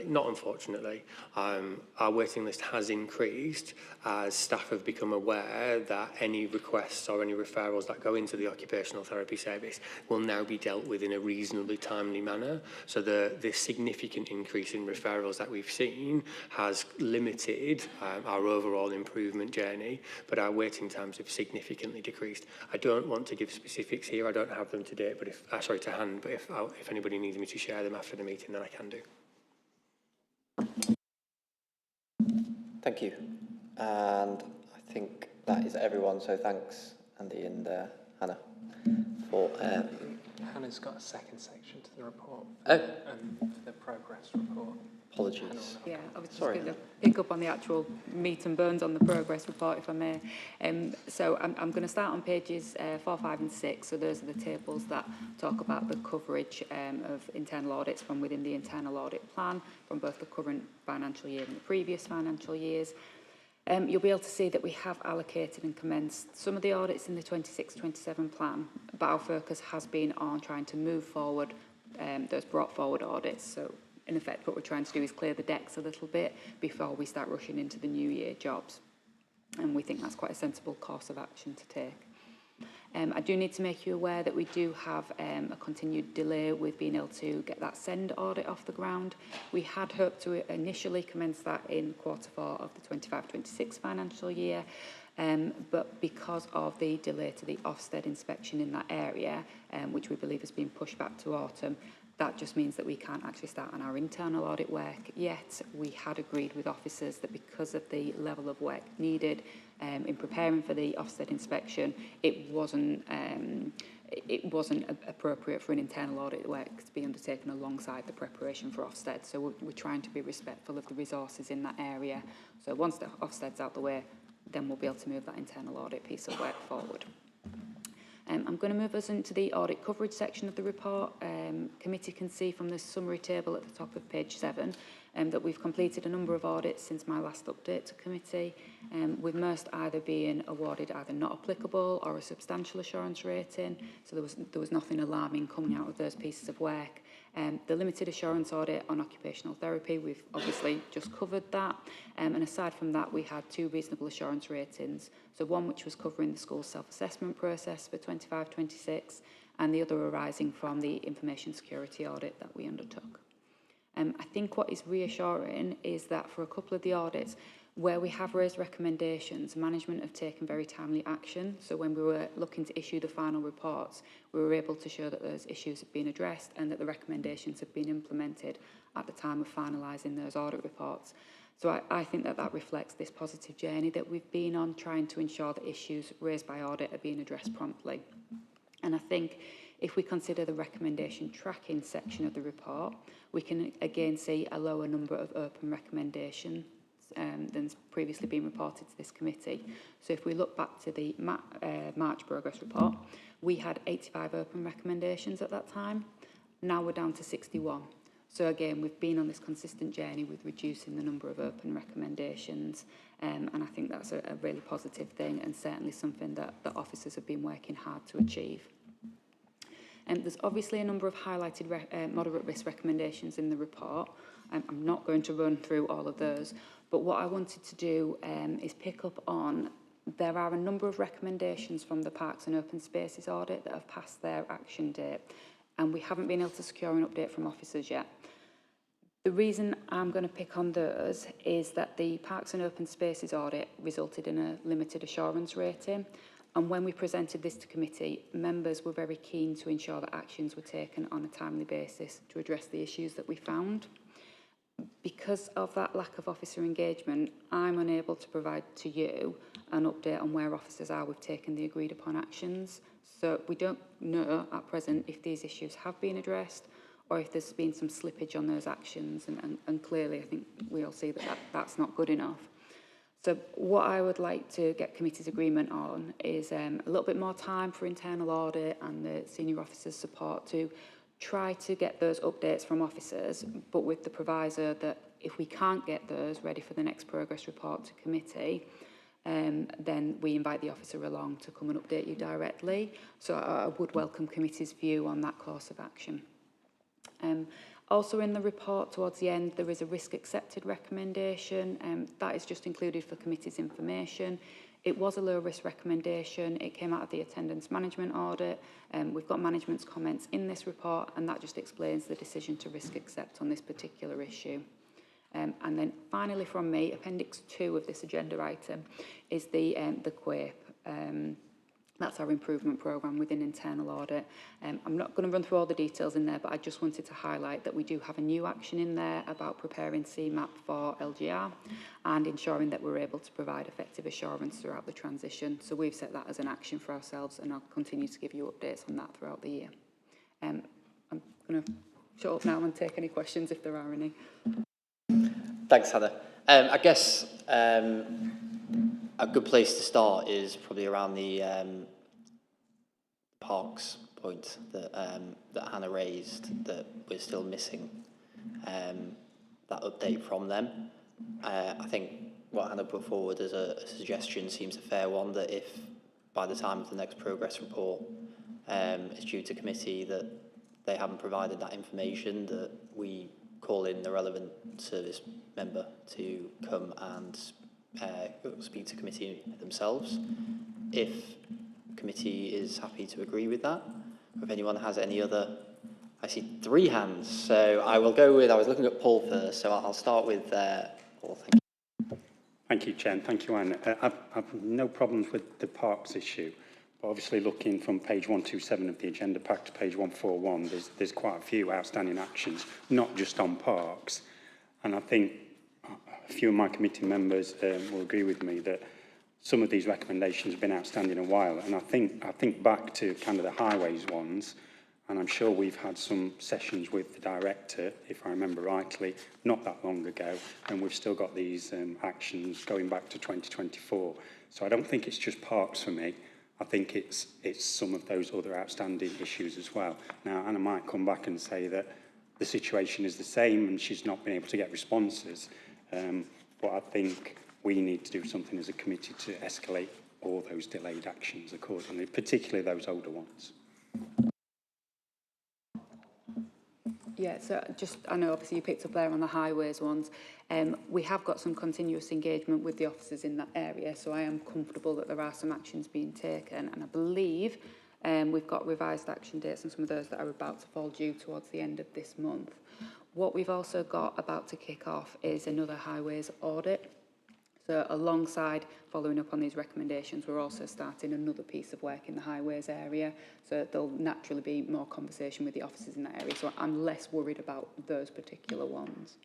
not unfortunately, our waiting list has increased as staff have become aware that any requests or any referrals that go into the occupational therapy service will now be dealt with in a reasonably timely manner. So the significant increase in referrals that we've seen has limited our overall improvement journey, but our waiting times have significantly decreased. I don't want to give specifics here. I don't have them to date, but to hand. But if anybody needs me to share them after the meeting, then I can do. Thank you. And I think that is everyone. So thanks, Andy and Hannah, for... Hannah's got a second section to the report. Oh. The progress report. Apologies. Yeah, I was just going to pick up on the actual meat and bones on the progress report, if I may. So I'm going to start on pages 4, 5 and 6. So those are the tables that talk about the coverage of internal audits from within the internal audit plan from both the current financial year and the previous financial years. You'll be able to see that we have allocated and commenced some of the audits in the 26-27 plan, but our focus has been on trying to move forward those brought forward audits. So in effect, what we're trying to do is clear the decks a little bit before we start rushing into the new year jobs. And we think that's quite a sensible course of action to take. I do need to make you aware that we do have a continued delay with being able to get that SEND audit off the ground. We had hoped to initially commence that in Q4 of the 25-26 financial year, but because of the delay to the Ofsted inspection in that area, which we believe has been pushed back to autumn, that just means that we can't actually start on our internal audit work yet. We had agreed with officers that because of the level of work needed in preparing for the Ofsted inspection, it it wasn't appropriate for an internal audit work to be undertaken alongside the preparation for Ofsted. So we're trying to be respectful of the resources in that area. So once the Ofsted's out the way, then we'll be able to move that internal audit piece of work forward. I'm going to move us into the audit coverage section of the report. Committee can see from the summary table at the top of page 7 that we've completed a number of audits since my last update to committee, with most either being awarded either not applicable or a substantial assurance rating. So there was nothing alarming coming out of those pieces of work. The limited assurance audit on occupational therapy, we've obviously just covered that. And aside from that, we had 2 reasonable assurance ratings. So one which was covering the school's self-assessment process for 25-26, and the other arising from the information security audit that we undertook. I think what is reassuring is that for a couple of the audits, where we have raised recommendations, management have taken very timely action. So when we were looking to issue the final reports, we were able to show that those issues have been addressed and that the recommendations have been implemented at the time of finalising those audit reports. So I think that reflects this positive journey that we've been on, trying to ensure that issues raised by audit are being addressed promptly. And I think if we consider the recommendation tracking section of the report, we can again see a lower number of open recommendations than's previously been reported to this committee. So if we look back to the March progress report, we had 85 open recommendations at that time. Now we're down to 61. So again, we've been on this consistent journey with reducing the number of open recommendations, and I think that's a really positive thing and certainly something that the officers have been working hard to achieve. There's obviously a number of highlighted moderate risk recommendations in the report. I'm not going to run through all of those, but what I wanted to do is pick up on, there are a number of recommendations from the Parks and Open Spaces audit that have passed their action date, and we haven't been able to secure an update from officers yet. The reason I'm going to pick on those is that the Parks and Open Spaces audit resulted in a limited assurance rating, and when we presented this to committee, members were very keen to ensure that actions were taken on a timely basis to address the issues that we found. Because of that lack of officer engagement, I'm unable to provide to you an update on where officers are with taking the agreed upon actions. So we don't know at present if these issues have been addressed or if there's been some slippage on those actions. And clearly, I think we all see that that's not good enough. So what I would like to get committee's agreement on is a little bit more time for internal audit and the senior officers' support to try to get those updates from officers, but with the proviso that if we can't get those ready for the next progress report to committee, then we invite the officer along to come and update you directly. So I would welcome committee's view on that course of action. Also in the report towards the end, there is a risk accepted recommendation, that is just included for committee's information. It was a low risk recommendation. It came out of the attendance management audit. We've got management's comments in this report, and that just explains the decision to risk accept on this particular issue. And then finally from me, Appendix 2 of this agenda item is the QUAPE. That's our improvement programme within internal audit. I'm not going to run through all the details in there, but I just wanted to highlight that we do have a new action in there about preparing CMAP for LGR and ensuring that we're able to provide effective assurance throughout the transition. So we've set that as an action for ourselves, and I'll continue to give you updates on that throughout the year. I'm going to shut up now and take any questions if there are any. Thanks, Heather. I guess a good place to start is probably around the parks point that Hannah raised, that we're still missing that update from them. I think what Hannah put forward as a suggestion seems a fair one, that if by the time of the next progress report is due to committee that they haven't provided that information, that we call in the relevant service member to come and speak to committee themselves. If committee is happy to agree with that, if anyone has any other, I see 3 hands, so I will go with, I was looking at Paul first, so I'll start with Paul. Thank you. Thank you, Chair, and thank you, Anne. I've no problems with the parks issue, but obviously looking from page 127 of the agenda pack to page 141, there's quite a few outstanding actions, not just on parks, and I think a few of my committee members will agree with me that some of these recommendations have been outstanding a while, and I think back to kind of the highways ones, and I'm sure we've had some sessions with the director, if I remember rightly, not that long ago, and we've still got these actions going back to 2024. So I don't think it's just parks for me. I think it's some of those other outstanding issues as well. Now, Anna might come back and say that the situation is the same and she's not been able to get responses, but I think we need to do something as a committee to escalate all those delayed actions accordingly, particularly those older ones. Yeah, so just, I know obviously you picked up there on the highways ones. We have got some continuous engagement with the officers in that area, so I am comfortable that there are some actions being taken, and I believe we've got revised action dates and some of those that are about to fall due towards the end of this month. What we've also got about to kick off is another highways audit. So alongside following up on these recommendations, we're also starting another piece of work in the highways area. So there'll naturally be more conversation with the officers in that area. So I'm less worried about those particular ones.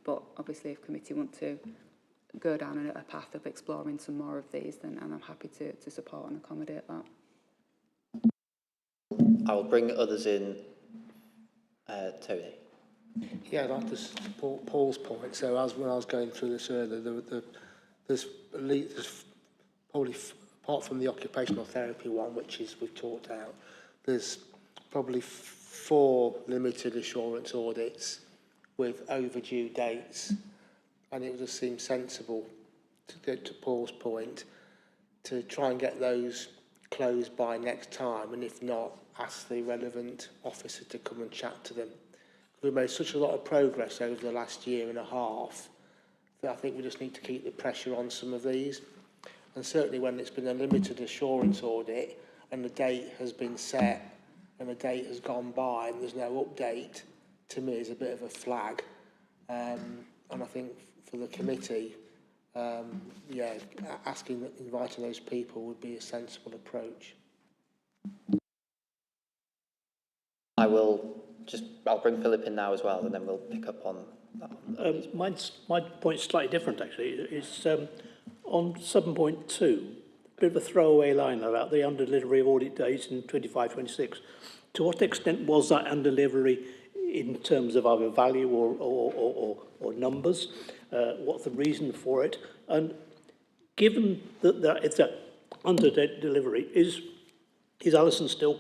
But obviously if committee want to go down a path of exploring some more of these, then I'm happy to support and accommodate that. I will bring others in. Tony. Yeah, I'd like to support Paul's point. So when I was going through this earlier, there's probably, apart from the occupational therapy one, which is we've talked out, there's probably 4 limited assurance audits with overdue dates, and it would just seem sensible, to get to Paul's point, to try and get those closed by next time, and if not, ask the relevant officer to come and chat to them. We've made such a lot of progress over the last year and a half that I think we just need to keep the pressure on some of these. And certainly when it's been a limited assurance audit and the date has been set and the date has gone by and there's no update, to me is a bit of a flag. And I think for the committee, inviting those people would be a sensible approach. I'll bring Philip in now as well, and then we'll pick up on that. My point's slightly different, actually. It's on 7.2, a bit of a throwaway line about the under-delivery of audit dates in 25-26. To what extent was that under-delivery in terms of either value or numbers? What's the reason for it? And given that it's an under-delivery, is Alison still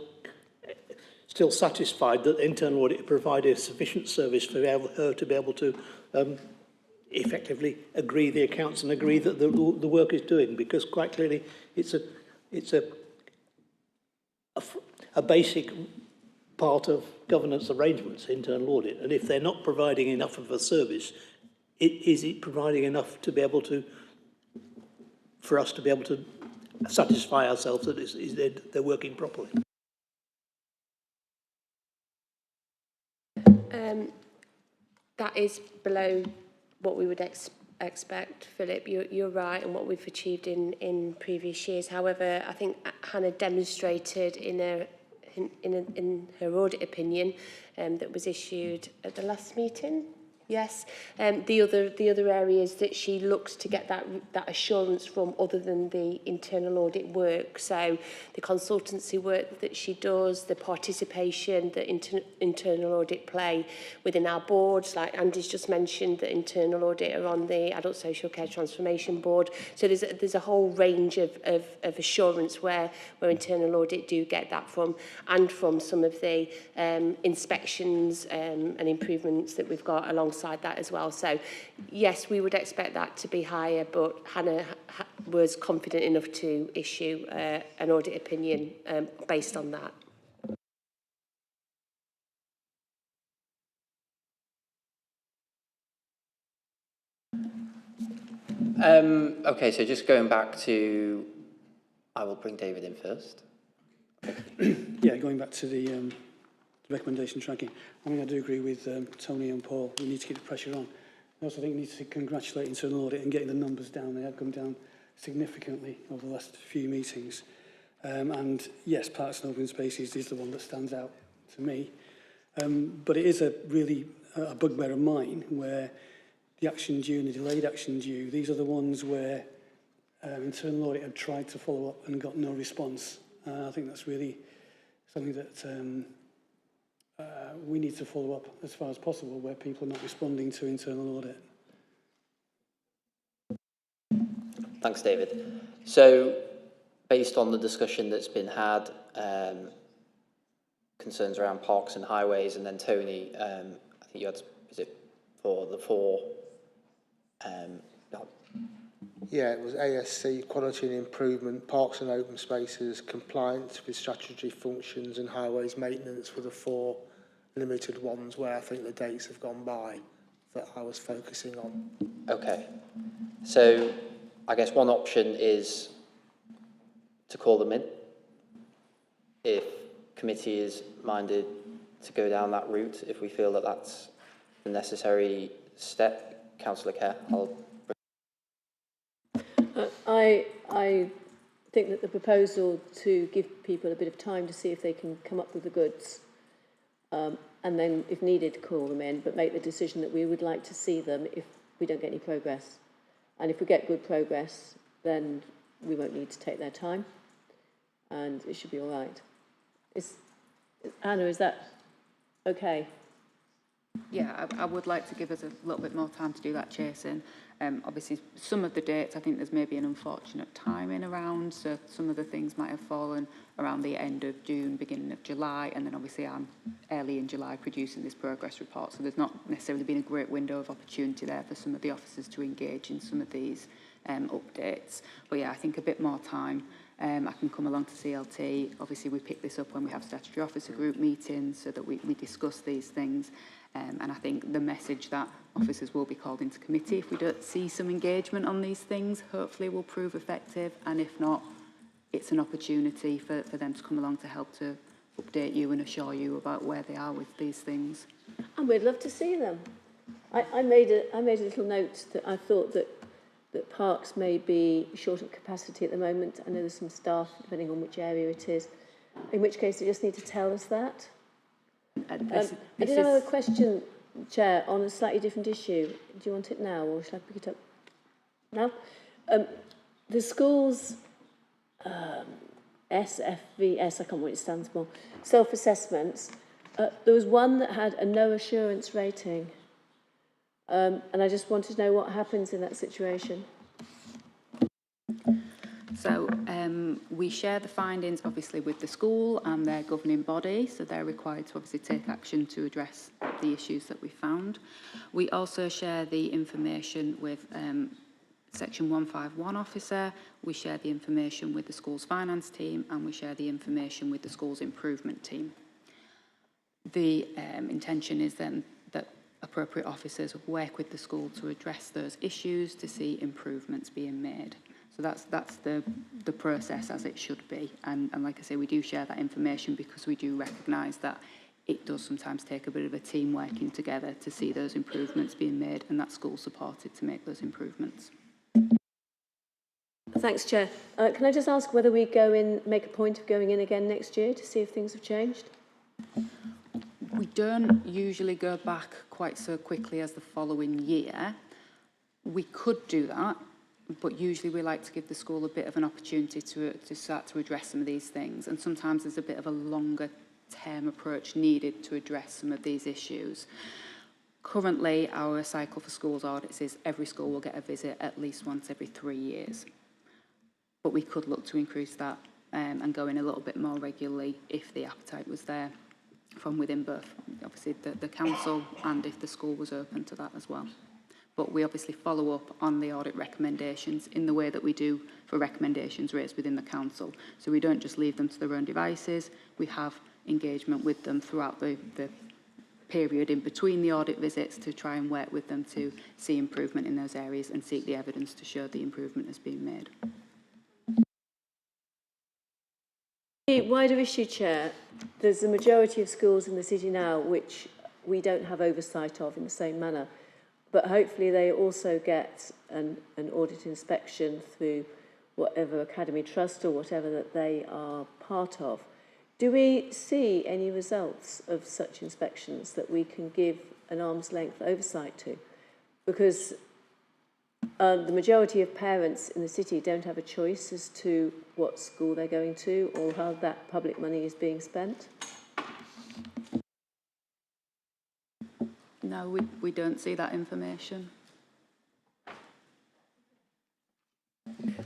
satisfied that the internal audit provided sufficient service for her to be able to effectively agree the accounts and agree that the work is doing? Because quite clearly it's a basic part of governance arrangements, internal audit, and if they're not providing enough of a service, is it providing enough to be able to, for us to be able to satisfy ourselves that they're working properly? That is below what we would expect, Philip. You're right, and what we've achieved in previous years. However, I think Hannah demonstrated in her audit opinion that was issued at the last meeting. Yes, the other areas that she looks to get that assurance from, other than the internal audit work. So the consultancy work that she does, the participation that internal audit play within our boards, like Andy's just mentioned, the internal audit are on the Adult Social Care Transformation Board. So there's a whole range of assurance where internal audit do get that from, and from some of the inspections and improvements that we've got alongside that as well. So yes, we would expect that to be higher, but Hannah was confident enough to issue an audit opinion based on that. Okay, so just going back to, I will bring David in first. Yeah, going back to the recommendation tracking. I mean, I do agree with Tony and Paul. We need to keep the pressure on. I also think we need to congratulate internal audit and getting the numbers down. They have come down significantly over the last few meetings. And yes, parks and open spaces is the one that stands out to me. But it is a bugbear of mine where the action due and the delayed action due, these are the ones where internal audit have tried to follow up and got no response. I think that's really something that we need to follow up as far as possible, where people are not responding to internal audit. Thanks, David. So, based on the discussion that's been had, concerns around parks and highways, and then Tony, I think you had, is it for the four? Yeah, it was ASC, quality and improvement, parks and open spaces, compliance with statutory functions and highways maintenance for the 4 limited ones where I think the dates have gone by that I was focusing on. Okay. So I guess one option is to call them in if committee is minded to go down that route, if we feel that that's the necessary step. Councillor Kerr, I think that the proposal to give people a bit of time to see if they can come up with the goods, and then, if needed, call them in, but make the decision that we would like to see them if we don't get any progress. And if we get good progress, then we won't need to take their time, and it should be all right. Anna, is that okay? Yeah, I would like to give us a little bit more time to do that chasing. Obviously, some of the dates, I think there's maybe an unfortunate timing around, so some of the things might have fallen around the end of June, beginning of July, and then obviously I'm early in July producing this progress report, so there's not necessarily been a great window of opportunity there for some of the officers to engage in some of these updates. But yeah, I think a bit more time. I can come along to CLT. Obviously, we pick this up when we have statutory officer group meetings so that we discuss these things. And I think the message that officers will be called into committee if we don't see some engagement on these things, hopefully will prove effective. And if not, it's an opportunity for them to come along to help to update you and assure you about where they are with these things. And we'd love to see them. I made a little note that I thought that parks may be short of capacity at the moment. I know there's some staff, depending on which area it is, in which case they just need to tell us that. I did have a question, Chair, on a slightly different issue. Do you want it now, or shall I pick it up now? The school's SFVS, I can't remember what it stands for, self-assessments, there was one that had a no assurance rating. And I just wanted to know what happens in that situation. So we share the findings obviously with the school and their governing body, so they're required to obviously take action to address the issues that we found. We also share the information with Section 151 officer, we share the information with the school's finance team, and we share the information with the school's improvement team. The intention is then that appropriate officers work with the school to address those issues to see improvements being made. So that's the process as it should be. And like I say, we do share that information because we do recognise that it does sometimes take a bit of a team working together to see those improvements being made, and that school supported to make those improvements. Thanks, Chair. Can I just ask whether we make a point of going in again next year to see if things have changed? We don't usually go back quite so quickly as the following year. We could do that, but usually we like to give the school a bit of an opportunity to start to address some of these things, and sometimes there's a bit of a longer term approach needed to address some of these issues. Currently, our cycle for schools audits is every school will get a visit at least once every 3 years, but we could look to increase that and go in a little bit more regularly if the appetite was there from within both, obviously the council, and if the school was open to that as well. But we obviously follow up on the audit recommendations in the way that we do for recommendations raised within the council. So we don't just leave them to their own devices, we have engagement with them throughout the period in between the audit visits to try and work with them to see improvement in those areas and seek the evidence to show the improvement has been made. The wider issue, Chair, there's a majority of schools in the city now which we don't have oversight of in the same manner. But hopefully they also get an audit inspection through whatever academy trust or whatever that they are part of. Do we see any results of such inspections that we can give an arm's length oversight to? Because the majority of parents in the city don't have a choice as to what school they're going to or how that public money is being spent? No, we don't see that information.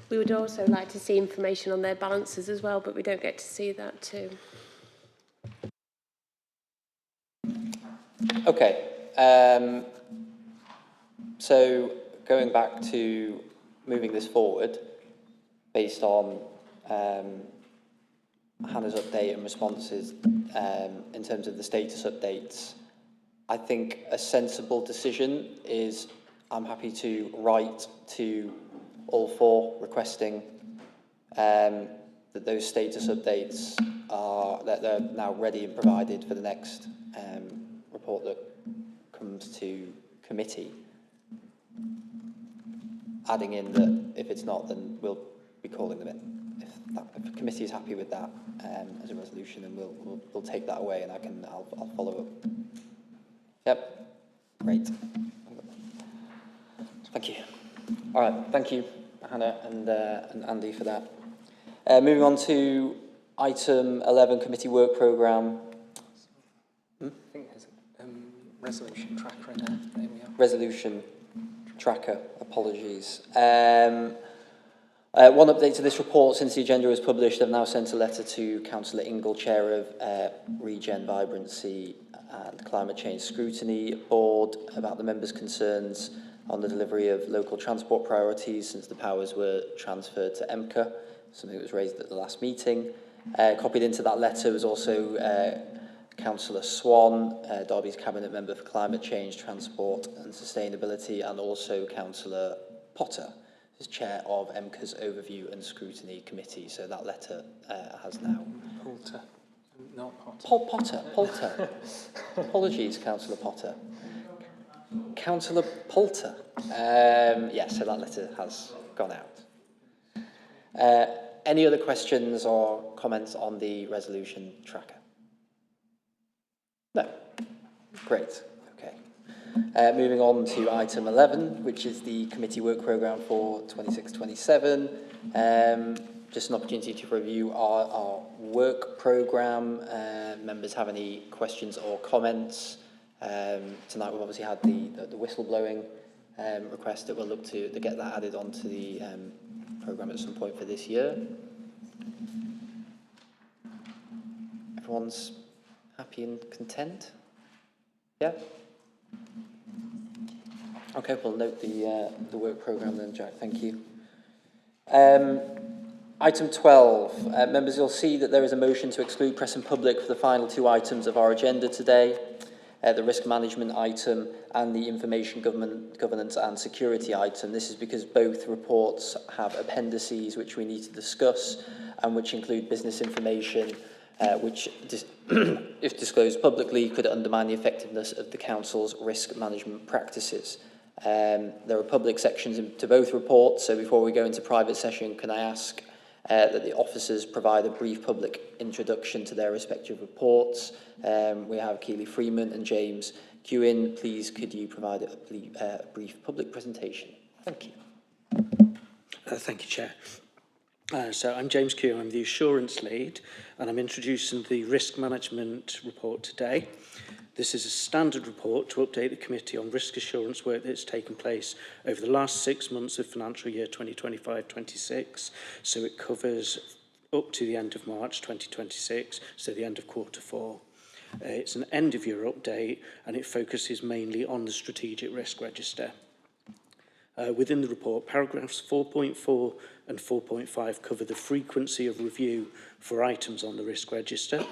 We would also like to see information on their balances as well, but we don't get to see that too. Okay. So going back to moving this forward, based on Hannah's update and responses in terms of the status updates, I think a sensible decision is I'm happy to write to all four requesting that those status updates are that they're now ready and provided for the next report that comes to committee. Adding in that if it's not, then we'll be calling them in. If the committee is happy with that as a resolution, then we'll take that away, and I'll follow up. Yep, great. Thank you. All right, thank you, Hannah and Andy, for that. Moving on to item 11, committee work programme. I think there's a resolution tracker in there. There we are. Resolution tracker, apologies. One update to this report: since the agenda was published, I've now sent a letter to Councillor Ingle, Chair of Regen, Vibrancy and Climate Change Scrutiny Board, about the members' concerns on the delivery of local transport priorities since the powers were transferred to EMCA, something that was raised at the last meeting. Copied into that letter was also Councillor Swan, Derby's Cabinet Member for Climate Change, Transport and Sustainability, and also Councillor Potter, who's Chair of EMCA's Overview and Scrutiny Committee. So that letter has now... Potter, not Potter. Potter. Apologies, Councillor Potter. Councillor Poulter. Yes, so that letter has gone out. Any other questions or comments on the resolution tracker? No. Great. Okay. Moving on to item 11, which is the committee work programme for 26-27. Just an opportunity to review our work programme. Members have any questions or comments? Tonight we've obviously had the whistleblowing request that we'll look to get that added onto the programme at some point for this year. Everyone's happy and content? Yeah? Okay, we'll note the work programme then, Jack, thank you. Item 12. Members, you'll see that there is a motion to exclude press and public for the final two items of our agenda today. The risk management item and the information governance and security item. This is because both reports have appendices which we need to discuss and which include business information which, if disclosed publicly, could undermine the effectiveness of the Council's risk management practices. There are public sections to both reports, so before we go into private session, can I ask that the officers provide a brief public introduction to their respective reports. We have Keely Freeman and James Kewen. Please, could you provide a brief public presentation? Thank you. Thank you, Chair. So I'm James Kewen, I'm the Assurance Lead, and I'm introducing the Risk Management report today. This is a standard report to update the committee on risk assurance work that's taken place over the last 6 months of financial year 2025-26. So it covers up to the end of March 2026, so the end of quarter 4. It's an end of year update and it focuses mainly on the strategic risk register. Within the report, paragraphs 4.4 and 4.5 cover the frequency of review for items on the risk register.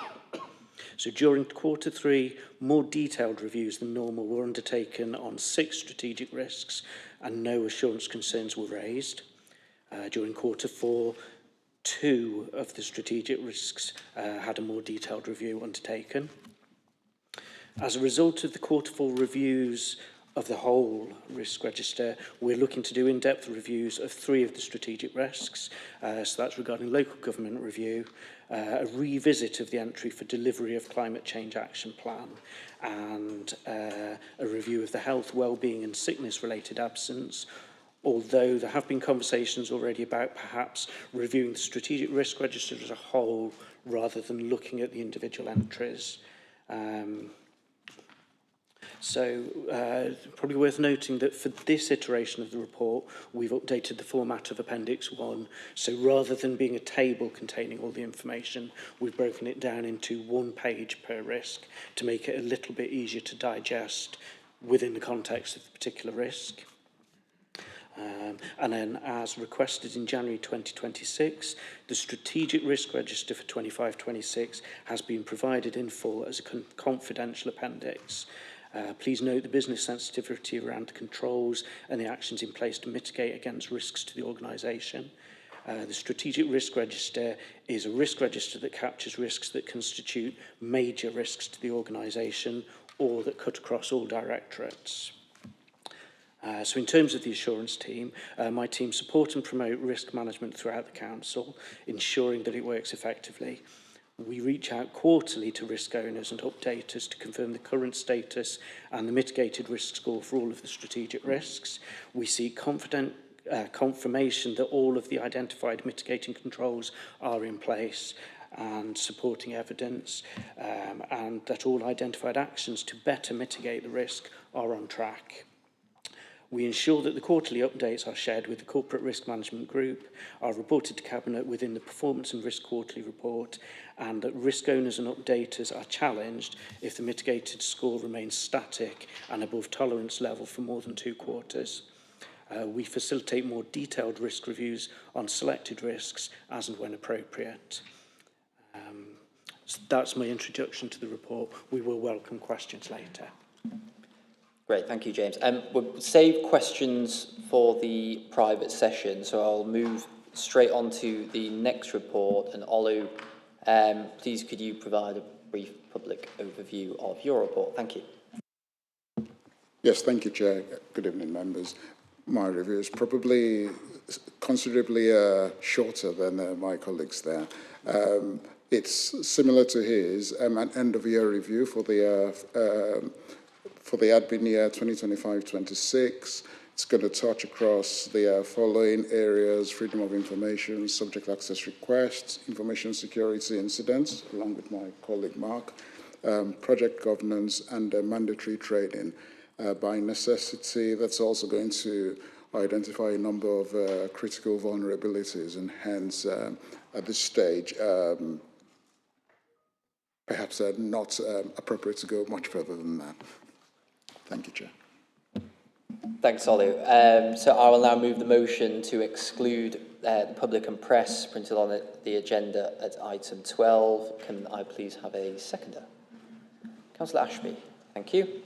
So during quarter 3, more detailed reviews than normal were undertaken on 6 strategic risks and no assurance concerns were raised. During quarter 4, 2 of the strategic risks had a more detailed review undertaken. As a result of the quarter 4 reviews of the whole risk register, we're looking to do in-depth reviews of 3 of the strategic risks. So that's regarding local government review, a revisit of the entry for delivery of climate change action plan, and a review of the health, wellbeing and sickness related absence, although there have been conversations already about perhaps reviewing the strategic risk register as a whole rather than looking at the individual entries. Probably worth noting that for this iteration of the report, we've updated the format of Appendix 1. So rather than being a table containing all the information, we've broken it down into 1 page per risk to make it a little bit easier to digest within the context of the particular risk. And then, as requested in January 2026, the Strategic Risk Register for 25-26 has been provided in full as a confidential appendix. Please note the business sensitivity around the controls and the actions in place to mitigate against risks to the organisation. The Strategic Risk Register is a risk register that captures risks that constitute major risks to the organisation or that cut across all directorates. So in terms of the assurance team, my team support and promote risk management throughout the council, ensuring that it works effectively. We reach out quarterly to risk owners and updaters to confirm the current status and the mitigated risk score for all of the strategic risks. We seek confirmation that all of the identified mitigating controls are in place and supporting evidence, and that all identified actions to better mitigate the risk are on track. We ensure that the quarterly updates are shared with the Corporate Risk Management Group, are reported to Cabinet within the Performance and Risk Quarterly Report, and that risk owners and updaters are challenged if the mitigated score remains static and above tolerance level for more than 2 quarters. We facilitate more detailed risk reviews on selected risks as and when appropriate. So that's my introduction to the report. We will welcome questions later. Great, thank you, James. We'll save questions for the private session, so I'll move straight on to the next report. And Olu, please could you provide a brief public overview of your report? Thank you. Yes, thank you, Chair. Good evening, members. My review is probably considerably shorter than my colleagues there. It's similar to his, an end-of-year review for the admin year 2025-26. It's going to touch across the following areas: freedom of information, subject access requests, information security incidents, along with my colleague Mark, project governance, and mandatory training. By necessity, that's also going to identify a number of critical vulnerabilities, and hence, at this stage, perhaps not appropriate to go much further than that. Thank you, Chair. Thanks, Olu. So I will now move the motion to exclude the public and press printed on the agenda at item 12. Can I please have a seconder? Councillor Ashby, thank you.